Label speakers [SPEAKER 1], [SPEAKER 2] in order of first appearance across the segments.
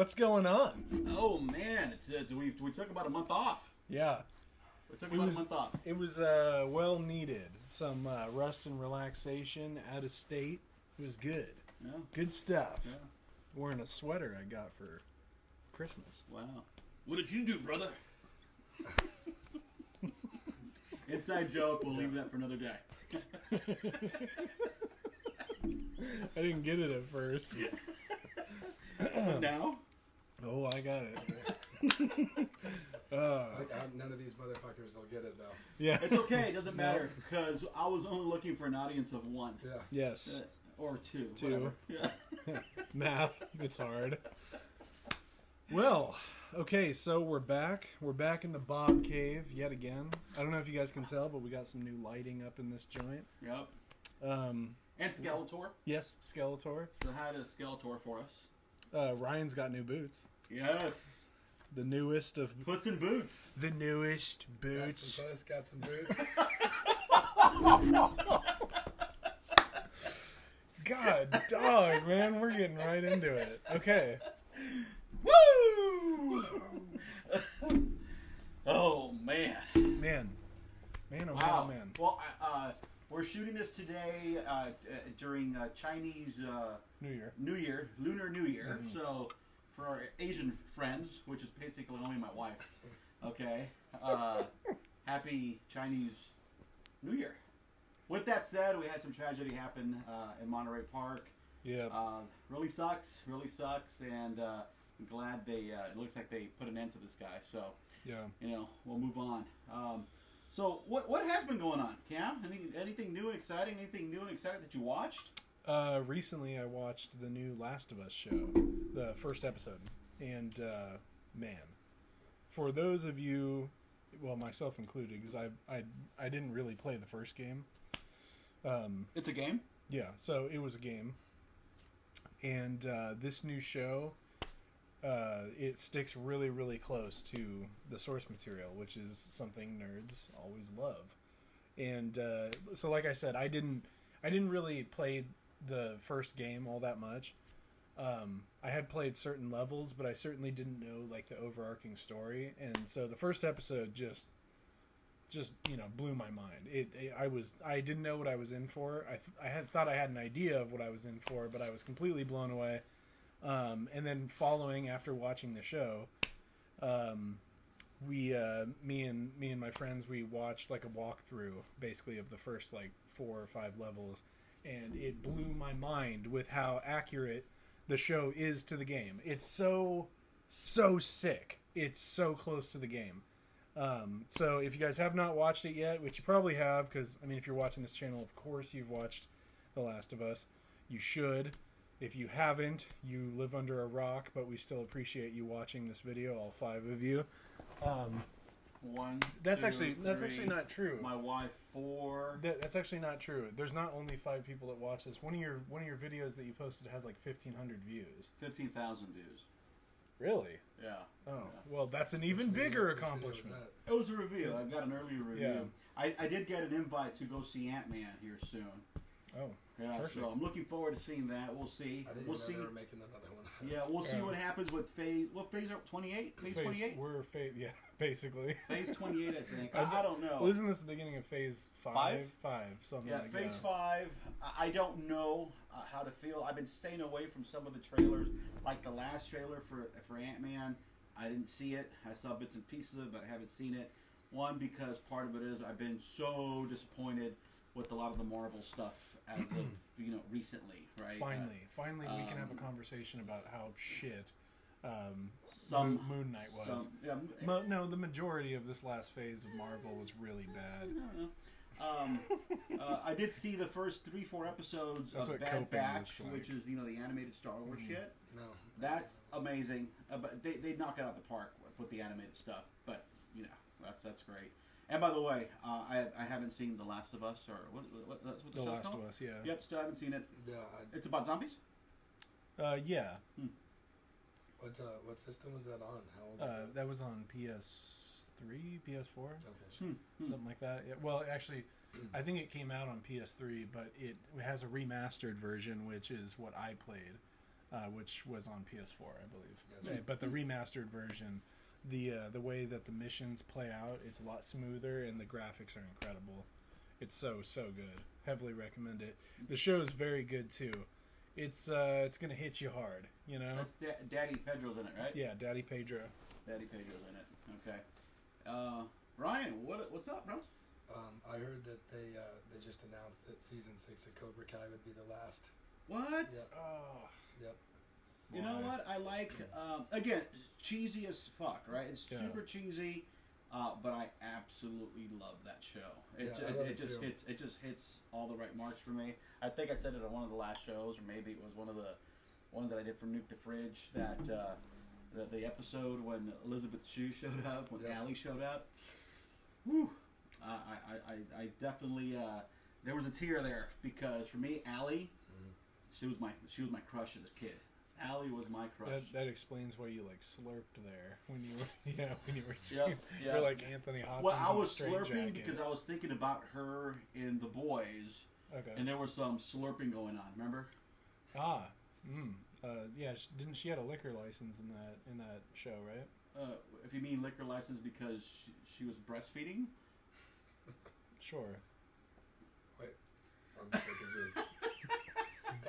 [SPEAKER 1] What's going on?
[SPEAKER 2] Oh man, we took about a month off.
[SPEAKER 1] Yeah.
[SPEAKER 2] We took about a month off.
[SPEAKER 1] It was well needed. Some rest and relaxation out of state. It was good.
[SPEAKER 2] Yeah.
[SPEAKER 1] Good stuff.
[SPEAKER 2] Yeah.
[SPEAKER 1] Wearing a sweater I got for Christmas.
[SPEAKER 2] Wow. What did you do, brother? Inside joke. We'll leave that for another day.
[SPEAKER 1] I didn't get it at first.
[SPEAKER 2] Now?
[SPEAKER 1] Oh, I got it.
[SPEAKER 3] None of these motherfuckers will get it, though.
[SPEAKER 1] Yeah.
[SPEAKER 2] It's okay. It doesn't matter because I was only looking for an audience of one.
[SPEAKER 3] Yeah.
[SPEAKER 1] Yes.
[SPEAKER 2] Or two.
[SPEAKER 1] Two.
[SPEAKER 2] Whatever. Yeah.
[SPEAKER 1] Math. It's hard. Well, okay, so we're back. We're back in the Bob Cave yet again. I don't know if you guys can tell, but we got some new lighting up in this joint.
[SPEAKER 2] Yep.
[SPEAKER 1] Um,
[SPEAKER 2] And Skeletor.
[SPEAKER 1] yes, Skeletor.
[SPEAKER 2] So hi to Skeletor for us.
[SPEAKER 1] Ryan's got new boots.
[SPEAKER 2] Yes.
[SPEAKER 1] The newest of
[SPEAKER 2] Puss in Boots.
[SPEAKER 1] the newest boots.
[SPEAKER 3] Got some boots.
[SPEAKER 1] God, dog, man, we're getting right into it. Okay.
[SPEAKER 2] Woo! Oh man.
[SPEAKER 1] Man, oh
[SPEAKER 2] Wow.
[SPEAKER 1] man.
[SPEAKER 2] Well, we're shooting this today during Chinese
[SPEAKER 1] New Year.
[SPEAKER 2] Lunar New Year.
[SPEAKER 1] Mhm.
[SPEAKER 2] So, for our Asian friends, which is basically only my wife, okay, happy Chinese New Year. With that said, we had some tragedy happen in Monterey Park.
[SPEAKER 1] Yeah.
[SPEAKER 2] Really sucks, and I'm glad it looks like they put an end to this guy. So,
[SPEAKER 1] Yeah.
[SPEAKER 2] we'll move on. So what has been going on, Cam? Anything new and exciting? Anything new and exciting that you watched?
[SPEAKER 1] Recently I watched the new Last of Us show, the first episode, and man, for those of you, well, myself included, because I didn't really play the first game.
[SPEAKER 2] It's a game.
[SPEAKER 1] Yeah, so it was a game, and this new show, it sticks really, really close to the source material, which is something nerds always love. And so, like I said, I didn't really play the first game all that much. I had played certain levels, but I certainly didn't know like the overarching story. And so the first episode just blew my mind. I didn't know what I was in for. I had thought I had an idea of what I was in for, but I was completely blown away. And then following after watching the show, me and my friends, we watched like a walkthrough basically of the first like 4 or 5 levels, and it blew my mind with how accurate the show is to the game. It's so sick. It's so close to the game. So if you guys have not watched it yet, which you probably have, because I mean, if you're watching this channel, of course you've watched The Last of Us. You should. If you haven't, you live under a rock, but we still appreciate you watching this video, all 5 of you.
[SPEAKER 2] One.
[SPEAKER 1] That's
[SPEAKER 2] 2,
[SPEAKER 1] actually
[SPEAKER 2] 3,
[SPEAKER 1] not true.
[SPEAKER 2] My wife 4.
[SPEAKER 1] That's actually not true. There's not only 5 people that watch this. One of your videos that you posted has like 1,500 views.
[SPEAKER 2] 15,000 views.
[SPEAKER 1] Really?
[SPEAKER 2] Yeah.
[SPEAKER 1] Oh,
[SPEAKER 2] Yeah.
[SPEAKER 1] well, that's an even bigger
[SPEAKER 3] Which video
[SPEAKER 1] accomplishment.
[SPEAKER 3] was that?
[SPEAKER 2] It was a review. I've got an earlier review.
[SPEAKER 1] Yeah.
[SPEAKER 2] I did get an invite to go see Ant-Man here soon.
[SPEAKER 1] Oh,
[SPEAKER 2] Yeah,
[SPEAKER 1] perfect.
[SPEAKER 2] so I'm looking forward to seeing that. We'll see.
[SPEAKER 3] I didn't
[SPEAKER 2] We'll
[SPEAKER 3] know
[SPEAKER 2] see.
[SPEAKER 3] they were making another one.
[SPEAKER 2] Yeah, we'll see
[SPEAKER 1] Yeah.
[SPEAKER 2] what happens with phase. What phase are 28? Phase 28.
[SPEAKER 1] Yeah, basically.
[SPEAKER 2] Phase 28, I think.
[SPEAKER 1] I
[SPEAKER 2] I don't know.
[SPEAKER 1] Well, isn't this the beginning of phase 5? 5, something
[SPEAKER 2] Yeah,
[SPEAKER 1] like
[SPEAKER 2] phase
[SPEAKER 1] that.
[SPEAKER 2] 5. I don't know how to feel. I've been staying away from some of the trailers, like the last trailer for Ant-Man. I didn't see it. I saw bits and pieces of it, but I haven't seen it. One, because part of it is I've been so disappointed with a lot of the Marvel stuff as of recently, right?
[SPEAKER 1] Finally, we can have a conversation about how shit
[SPEAKER 2] Some
[SPEAKER 1] Moon Knight was. No, the majority of this last phase of Marvel was really bad.
[SPEAKER 2] I did see the first 3-4 episodes
[SPEAKER 1] That's
[SPEAKER 2] of
[SPEAKER 1] what
[SPEAKER 2] Bad
[SPEAKER 1] coping
[SPEAKER 2] Batch,
[SPEAKER 1] looks like.
[SPEAKER 2] which is the animated Star Wars shit.
[SPEAKER 3] No.
[SPEAKER 2] That's amazing. But they knock it out the park with the animated stuff. But that's great. And by the way, I haven't seen The Last of Us, or what that's what the
[SPEAKER 1] The
[SPEAKER 2] show's
[SPEAKER 1] Last
[SPEAKER 2] called?
[SPEAKER 1] of Us, yeah.
[SPEAKER 2] Yep, still haven't seen it.
[SPEAKER 3] Yeah.
[SPEAKER 2] It's about zombies.
[SPEAKER 1] Yeah.
[SPEAKER 3] What system was that on? How old is that?
[SPEAKER 1] That was on PS3, PS4,
[SPEAKER 3] Okay. Sure.
[SPEAKER 1] something like that. Yeah, well, actually, I think it came out on PS3, but it has a remastered version, which is what I played. which was on PS4, I believe.
[SPEAKER 3] Gotcha.
[SPEAKER 1] But the remastered version, the way that the missions play out, it's a lot smoother, and the graphics are incredible. It's so good. Heavily recommend it. The show is very good too. It's gonna hit you hard, you know.
[SPEAKER 2] That's Daddy Pedro's in it, right?
[SPEAKER 1] Yeah, Daddy Pedro.
[SPEAKER 2] Daddy Pedro's in it. Okay. Ryan, what's up, bro?
[SPEAKER 3] I heard that they just announced that season 6 of Cobra Kai would be the last.
[SPEAKER 2] What?
[SPEAKER 3] Yep.
[SPEAKER 1] Oh,
[SPEAKER 3] Yep.
[SPEAKER 2] You know what? I like again, cheesy as fuck, right? It's
[SPEAKER 1] Yeah.
[SPEAKER 2] super cheesy, but I absolutely love that show.
[SPEAKER 3] Yeah, I love
[SPEAKER 2] It
[SPEAKER 3] it
[SPEAKER 2] just
[SPEAKER 3] too.
[SPEAKER 2] hits hits all the right marks for me. I think I said it on one of the last shows, or maybe it was one of the ones that I did for Nuke the Fridge. That the episode when Elizabeth Shue showed up, when
[SPEAKER 3] Yeah.
[SPEAKER 2] Allie showed up. Whew. I definitely there was a tear there because for me, Allie, she was my crush as a kid. Allie was my crush.
[SPEAKER 1] that explains why you like slurped there when you were when you were
[SPEAKER 2] Yep,
[SPEAKER 1] seeing
[SPEAKER 2] yep.
[SPEAKER 1] you're like Anthony Hopkins.
[SPEAKER 2] Well, I
[SPEAKER 1] in
[SPEAKER 2] was
[SPEAKER 1] the Straight
[SPEAKER 2] slurping
[SPEAKER 1] Jacket.
[SPEAKER 2] because I was thinking about her in The Boys,
[SPEAKER 1] Okay.
[SPEAKER 2] and there was some slurping going on. Remember?
[SPEAKER 1] Yeah. Didn't she had a liquor license in that show, right?
[SPEAKER 2] If you mean liquor license because she was breastfeeding.
[SPEAKER 1] Sure.
[SPEAKER 3] Wait, I'm so confused.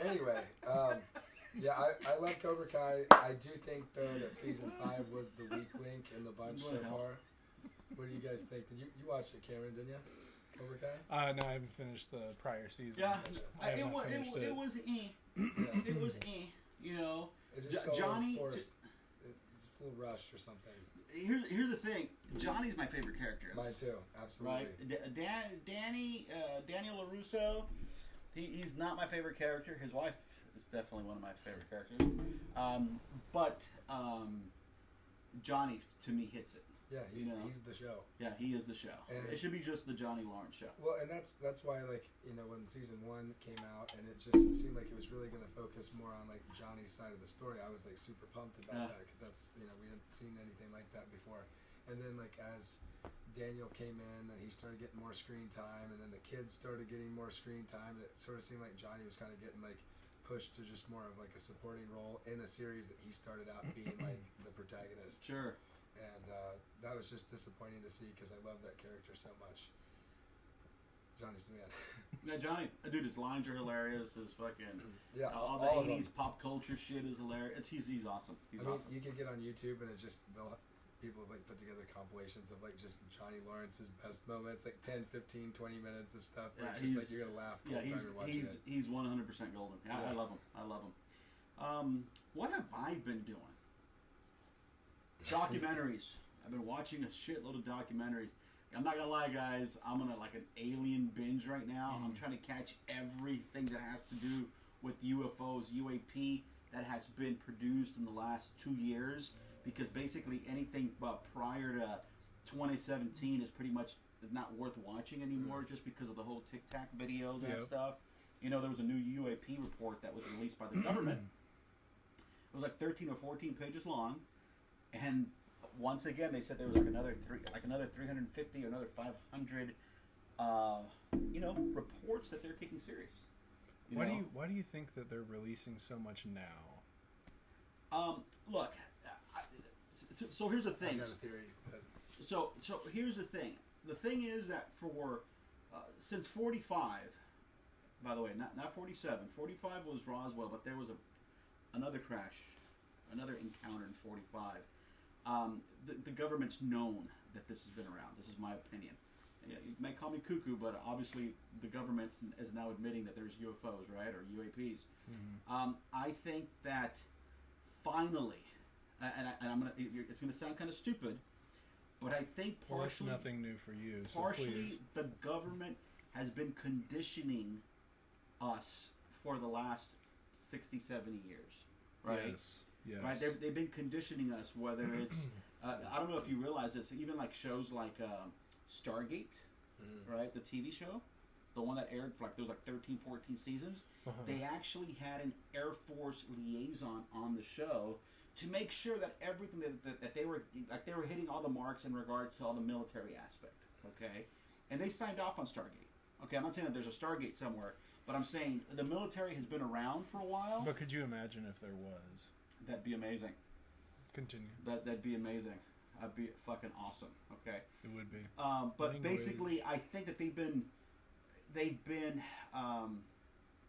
[SPEAKER 3] Anyway, yeah, I love Cobra Kai. I do think though that season 5 was the weak link in the bunch so
[SPEAKER 2] Well.
[SPEAKER 3] far. What do you guys think? Did you watched it, Cameron? Didn't you? Cobra Kai.
[SPEAKER 1] No, I haven't finished the prior season.
[SPEAKER 2] Yeah,
[SPEAKER 1] I have
[SPEAKER 2] it
[SPEAKER 1] not
[SPEAKER 2] was
[SPEAKER 1] finished
[SPEAKER 2] it was
[SPEAKER 3] Yeah.
[SPEAKER 2] it was you know.
[SPEAKER 3] It just felt
[SPEAKER 2] Johnny.
[SPEAKER 3] forced. It's a little rushed or something.
[SPEAKER 2] Here's the thing. Johnny's my favorite character.
[SPEAKER 3] Mine too, absolutely.
[SPEAKER 2] Right, Daniel LaRusso. He's not my favorite character. His wife is definitely one of my favorite characters. But Johnny to me hits it.
[SPEAKER 3] Yeah, he's
[SPEAKER 2] You know.
[SPEAKER 3] he's the show.
[SPEAKER 2] Yeah, he is the show.
[SPEAKER 3] And-
[SPEAKER 2] It should be just the Johnny Lawrence show.
[SPEAKER 3] Well, and that's why, like, you know, when season 1 came out and it just seemed like it was really going to focus more on like Johnny's side of the story, I was like super pumped about
[SPEAKER 2] Yeah.
[SPEAKER 3] that because that's, you know, we hadn't seen anything like that before. And then like as Daniel came in, then he started getting more screen time, and then the kids started getting more screen time, and it sort of seemed like Johnny was kind of getting like pushed to just more of like a supporting role in a series that he started out being like the protagonist.
[SPEAKER 2] Sure.
[SPEAKER 3] And that was just disappointing to see because I love that character so much. Johnny's the man.
[SPEAKER 2] Yeah, Johnny, dude, his lines are hilarious. His fucking
[SPEAKER 3] Yeah,
[SPEAKER 2] all the
[SPEAKER 3] all of them.
[SPEAKER 2] 80s pop culture shit is hilarious. He's awesome. He's
[SPEAKER 3] I mean,
[SPEAKER 2] awesome.
[SPEAKER 3] you can get on YouTube and it's just people have like put together compilations of like just Johnny Lawrence's best moments, like 10, 15, 20 minutes of stuff where
[SPEAKER 2] Yeah,
[SPEAKER 3] it's just
[SPEAKER 2] he's-
[SPEAKER 3] like you're gonna laugh the
[SPEAKER 2] Yeah,
[SPEAKER 3] whole time you're watching it.
[SPEAKER 2] he's 100% golden. I
[SPEAKER 3] Yeah.
[SPEAKER 2] love him. I love him. What have I been doing? Documentaries. I've been watching a shitload of documentaries. I'm not gonna lie, guys. I'm on like an alien binge right now. I'm trying to catch everything that has to do with UFOs, UAP, that has been produced in the last 2 years. Because basically anything prior to 2017 is pretty much not worth watching anymore, just because of the whole Tic Tac videos and
[SPEAKER 1] Yep.
[SPEAKER 2] stuff. You know, there was a new UAP report that was released by the government. It was like 13 or 14 pages long, and once again they said there was like another 350 or another 500, reports that they're taking serious.
[SPEAKER 1] Why do you think that they're releasing so much now?
[SPEAKER 2] Look, so here's the
[SPEAKER 3] I
[SPEAKER 2] thing.
[SPEAKER 3] got a theory. But
[SPEAKER 2] So here's the thing. The thing is that for since 45, by the way, not 47. 45 was Roswell, but there was another crash, another encounter in 45. The government's known that this has been around. This is my opinion. Yeah, you may call me cuckoo, but obviously the government is now admitting that there's UFOs, right, or UAPs. I think that finally, and I'm gonna, it's gonna sound kind of stupid, but I think
[SPEAKER 1] Well, that's
[SPEAKER 2] partially,
[SPEAKER 1] nothing new for you. So
[SPEAKER 2] partially
[SPEAKER 1] please.
[SPEAKER 2] the government has been conditioning us for the last 60, 70 years, right?
[SPEAKER 1] Yes. Yes.
[SPEAKER 2] Right, they've been conditioning us. Whether it's, I don't know if you realize this, even like shows like Stargate, right, the TV show, the one that aired for like there was like 13, 14 seasons. They actually had an Air Force liaison on the show to make sure that everything that they were hitting all the marks in regards to all the military aspect. Okay, and they signed off on Stargate. Okay, I'm not saying that there's a Stargate somewhere, But I'm saying the military has been around for a while.
[SPEAKER 1] But could you imagine if there was?
[SPEAKER 2] That'd be amazing.
[SPEAKER 1] Continue.
[SPEAKER 2] That'd be amazing. That'd be fucking awesome. Okay.
[SPEAKER 1] It would be.
[SPEAKER 2] But
[SPEAKER 1] Language.
[SPEAKER 2] basically, I think that they've been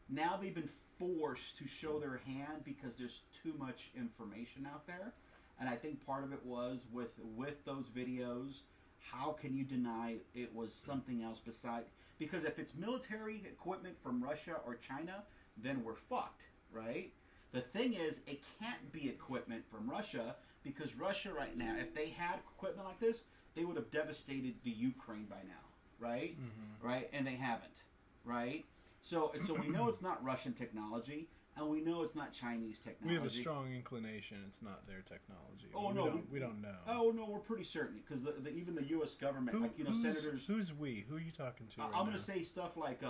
[SPEAKER 2] now they've been forced to show their hand because there's too much information out there, and I think part of it was with those videos. How can you deny it was something else besides? Because if it's military equipment from Russia or China, then we're fucked, right? The thing is, it can't be equipment from Russia because Russia right now, if they had equipment like this, they would have devastated the Ukraine by now, right?
[SPEAKER 1] Mm-hmm.
[SPEAKER 2] Right? And they haven't, right? So we know it's not Russian technology, and we know it's not Chinese technology.
[SPEAKER 1] We have a strong inclination it's not their technology.
[SPEAKER 2] Oh,
[SPEAKER 1] we
[SPEAKER 2] no,
[SPEAKER 1] don't, we don't know.
[SPEAKER 2] Oh no, we're pretty certain because even the U.S. government, senators.
[SPEAKER 1] Who's we? Who are you talking to?
[SPEAKER 2] I'm going to say stuff like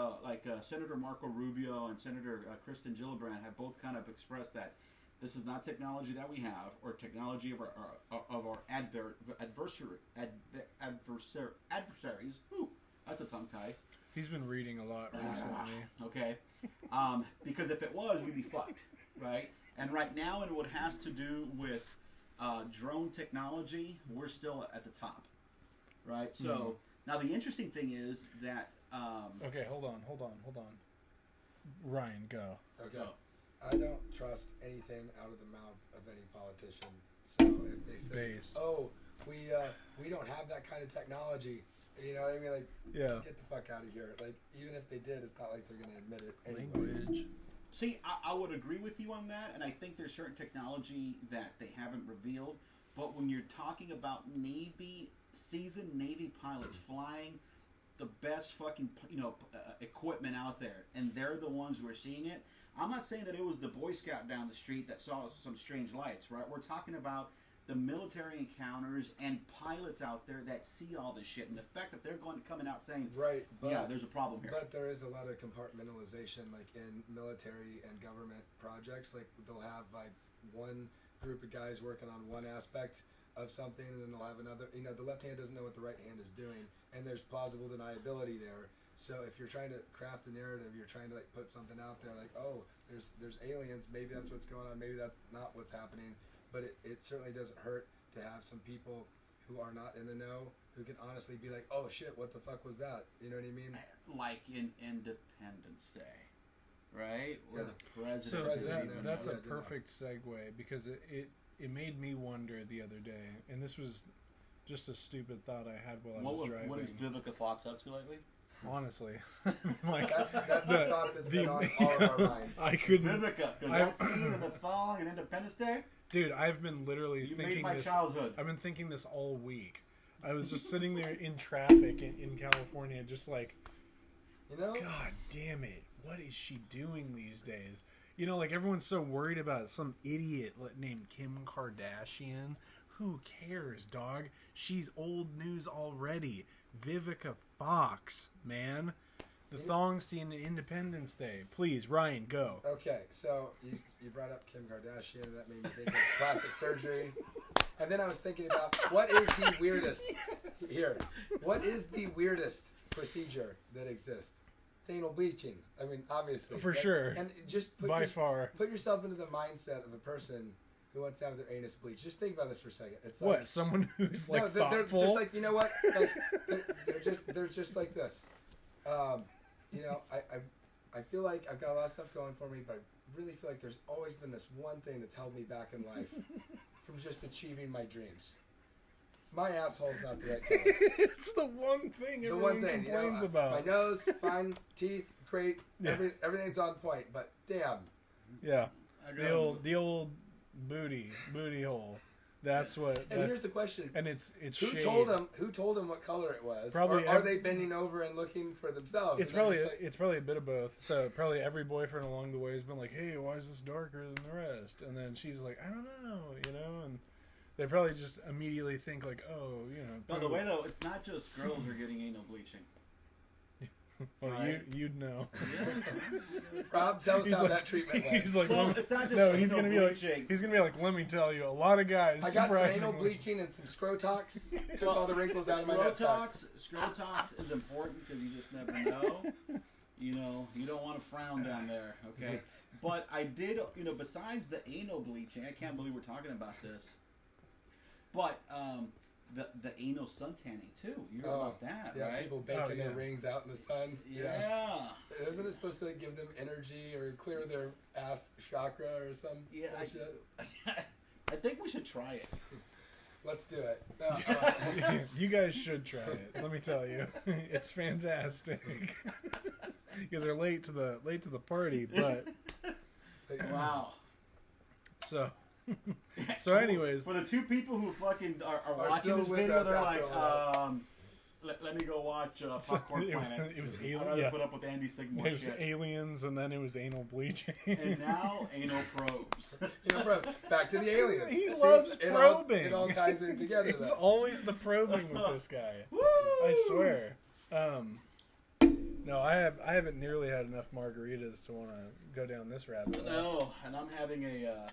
[SPEAKER 2] Senator Marco Rubio and Senator Kristen Gillibrand have both kind of expressed that this is not technology that we have or technology of our adversaries. Ooh, that's a tongue tie.
[SPEAKER 1] He's been reading a lot recently.
[SPEAKER 2] Okay, because if it was, we'd be fucked, right? And right now, in what has to do with drone technology, we're still at the top, right? So now the interesting thing is that.
[SPEAKER 1] Okay, hold on. Ryan, go.
[SPEAKER 3] Okay.
[SPEAKER 2] Go.
[SPEAKER 3] I don't trust anything out of the mouth of any politician. So if they say,
[SPEAKER 1] Based.
[SPEAKER 3] "Oh, we don't have that kind of technology," you know what I mean? Like,
[SPEAKER 1] Yeah.
[SPEAKER 3] get the fuck out of here. Like, even if they did, it's not like they're going to admit it anyway.
[SPEAKER 1] Language.
[SPEAKER 2] See, I would agree with you on that, and I think there's certain technology that they haven't revealed. But when you're talking about seasoned Navy pilots flying the best fucking equipment out there, and they're the ones who are seeing it. I'm not saying that it was the Boy Scout down the street that saw some strange lights, right? We're talking about the military encounters and pilots out there that see all this shit, and the fact that they're coming out saying,
[SPEAKER 3] Right, but,
[SPEAKER 2] yeah, there's a problem here.
[SPEAKER 3] But there is a lot of compartmentalization, like in military and government projects. Like, they'll have like one group of guys working on one aspect of something, and then they'll have another. You know, the left hand doesn't know what the right hand is doing, and there's plausible deniability there. So if you're trying to craft a narrative, you're trying to like put something out there, like, oh, there's aliens. Maybe that's what's going on. Maybe that's not what's happening. But it certainly doesn't hurt to have some people who are not in the know who can honestly be like, oh shit, what the fuck was that? You know what I mean?
[SPEAKER 2] Like in Independence Day, right? Where the president.
[SPEAKER 1] So
[SPEAKER 3] President,
[SPEAKER 1] that's a
[SPEAKER 3] yeah,
[SPEAKER 1] perfect segue because it made me wonder the other day, and this was just a stupid thought I had while I was driving.
[SPEAKER 2] What is Vivica Fox up to lately?
[SPEAKER 1] Honestly, like
[SPEAKER 3] That's the thought that's been on all of our minds.
[SPEAKER 1] I couldn't.
[SPEAKER 2] Vivica, because that scene in the thong in Independence Day.
[SPEAKER 1] Dude, I've been literally
[SPEAKER 2] You
[SPEAKER 1] thinking
[SPEAKER 2] made my
[SPEAKER 1] this.
[SPEAKER 2] childhood.
[SPEAKER 1] I've been thinking this all week. I was just sitting there in traffic in California, just like,
[SPEAKER 3] You know?
[SPEAKER 1] God damn it, what is she doing these days? You know, like everyone's so worried about some idiot named Kim Kardashian. Who cares, dog? She's old news already. Vivica Fox, man. The thong scene in Independence Day. Please, Ryan, go.
[SPEAKER 3] Okay, so you brought up Kim Kardashian, and that made me think of plastic surgery. And then I was thinking about what is the weirdest what is the weirdest procedure that exists? It's anal bleaching. I mean, obviously.
[SPEAKER 1] For sure.
[SPEAKER 3] And just
[SPEAKER 1] By far.
[SPEAKER 3] put yourself into the mindset of a person who wants to have their anus bleached. Just think about this for a second. It's
[SPEAKER 1] What?
[SPEAKER 3] like,
[SPEAKER 1] Someone who's like
[SPEAKER 3] they're
[SPEAKER 1] thoughtful?
[SPEAKER 3] just like, you know what? Like, they're just like this. You know, I feel like I've got a lot of stuff going for me, but I really feel like there's always been this one thing that's held me back in life from just achieving my dreams. My asshole's not the right color.
[SPEAKER 1] It's the one thing
[SPEAKER 3] The
[SPEAKER 1] everyone
[SPEAKER 3] one thing,
[SPEAKER 1] complains
[SPEAKER 3] you know,
[SPEAKER 1] about.
[SPEAKER 3] my nose, fine, teeth, great,
[SPEAKER 1] Yeah.
[SPEAKER 3] everything's on point, but damn.
[SPEAKER 1] Yeah.
[SPEAKER 2] I
[SPEAKER 1] The old booty hole. That's what.
[SPEAKER 3] And here's the question:
[SPEAKER 1] and it's
[SPEAKER 3] Who
[SPEAKER 1] shade.
[SPEAKER 3] told them what color it was?
[SPEAKER 1] Probably
[SPEAKER 3] or are they bending over and looking for themselves?
[SPEAKER 1] It's
[SPEAKER 3] And they're
[SPEAKER 1] probably
[SPEAKER 3] just like,
[SPEAKER 1] it's probably a bit of both. So probably every boyfriend along the way has been like, "Hey, why is this darker than the rest?" And then she's like, "I don't know," you know, and they probably just immediately think like, "Oh, you know."
[SPEAKER 2] By the way, though, it's not just girls who are getting anal bleaching.
[SPEAKER 1] well,
[SPEAKER 2] right.
[SPEAKER 1] you'd know.
[SPEAKER 3] Rob, tell us
[SPEAKER 1] He's
[SPEAKER 3] how
[SPEAKER 1] like-
[SPEAKER 3] that treatment went.
[SPEAKER 1] He's like,
[SPEAKER 2] Well,
[SPEAKER 1] "Let me-"
[SPEAKER 2] it's not just
[SPEAKER 1] no, he's
[SPEAKER 2] anal
[SPEAKER 1] gonna be like,
[SPEAKER 2] bleaching.
[SPEAKER 1] he's gonna be like, "Let me tell you, a lot of guys,
[SPEAKER 3] I got some anal
[SPEAKER 1] surprisingly,
[SPEAKER 3] bleaching and some Scrotox. Took all the wrinkles out of my nutsack.
[SPEAKER 2] Scrotox is important because you just never know. You know, you don't want to frown down there, okay? But I did, you know, besides the anal bleaching, I can't believe we're talking about this. But the anal sun tanning too. You heard about that,
[SPEAKER 3] yeah,
[SPEAKER 2] right?
[SPEAKER 3] people baking their rings out in the sun.
[SPEAKER 2] Yeah.
[SPEAKER 3] Isn't it supposed to like, give them energy or clear their ass chakra or some bullshit?
[SPEAKER 2] I think we should try it.
[SPEAKER 3] Let's do it.
[SPEAKER 1] You guys should try it. Let me tell you, it's fantastic. You guys are late to the party, but
[SPEAKER 2] Wow.
[SPEAKER 1] So anyways,
[SPEAKER 2] for the two people who fucking are
[SPEAKER 3] Are
[SPEAKER 2] watching
[SPEAKER 3] still
[SPEAKER 2] this
[SPEAKER 3] with
[SPEAKER 2] video,
[SPEAKER 3] us
[SPEAKER 2] they're
[SPEAKER 3] after
[SPEAKER 2] like,
[SPEAKER 3] all
[SPEAKER 2] let me go watch Popcorn Planet.
[SPEAKER 1] it was
[SPEAKER 2] I'd
[SPEAKER 1] alien.
[SPEAKER 2] rather
[SPEAKER 1] Yeah,
[SPEAKER 2] put up with Andy Sigmore
[SPEAKER 1] it was
[SPEAKER 2] shit.
[SPEAKER 1] aliens, and then it was anal bleaching.
[SPEAKER 2] And now anal probes.
[SPEAKER 3] Back to the aliens.
[SPEAKER 1] He
[SPEAKER 3] See,
[SPEAKER 1] loves probing.
[SPEAKER 3] It all ties in together.
[SPEAKER 1] It's
[SPEAKER 3] though.
[SPEAKER 1] always the probing with this guy.
[SPEAKER 2] Woo!
[SPEAKER 1] I swear. No, I haven't nearly had enough margaritas to want to go down this rabbit hole.
[SPEAKER 2] No, and I'm having a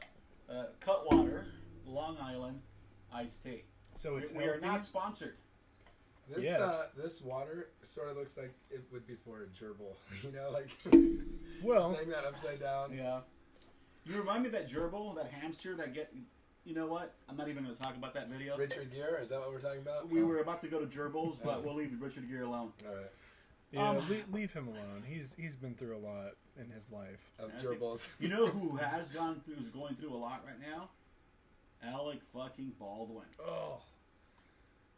[SPEAKER 2] Cutwater Long Island iced tea.
[SPEAKER 1] So it's
[SPEAKER 2] we are
[SPEAKER 1] healthy?
[SPEAKER 2] not sponsored.
[SPEAKER 3] This
[SPEAKER 1] Yeah,
[SPEAKER 3] this water sort of looks like it would be for a gerbil. You know, like
[SPEAKER 1] Well,
[SPEAKER 3] saying that upside down.
[SPEAKER 2] Yeah. You remind me of that gerbil, that hamster that get. You know what? I'm not even going to talk about that video.
[SPEAKER 3] Richard Gere, is that what we're talking about?
[SPEAKER 2] We were about to go to gerbils, but we'll leave Richard Gere alone.
[SPEAKER 3] All right.
[SPEAKER 1] yeah, leave him alone. He's been through a lot in his life.
[SPEAKER 3] Of
[SPEAKER 2] Has
[SPEAKER 3] gerbils.
[SPEAKER 2] You know who is going through a lot right now? Alec fucking Baldwin.
[SPEAKER 1] Oh,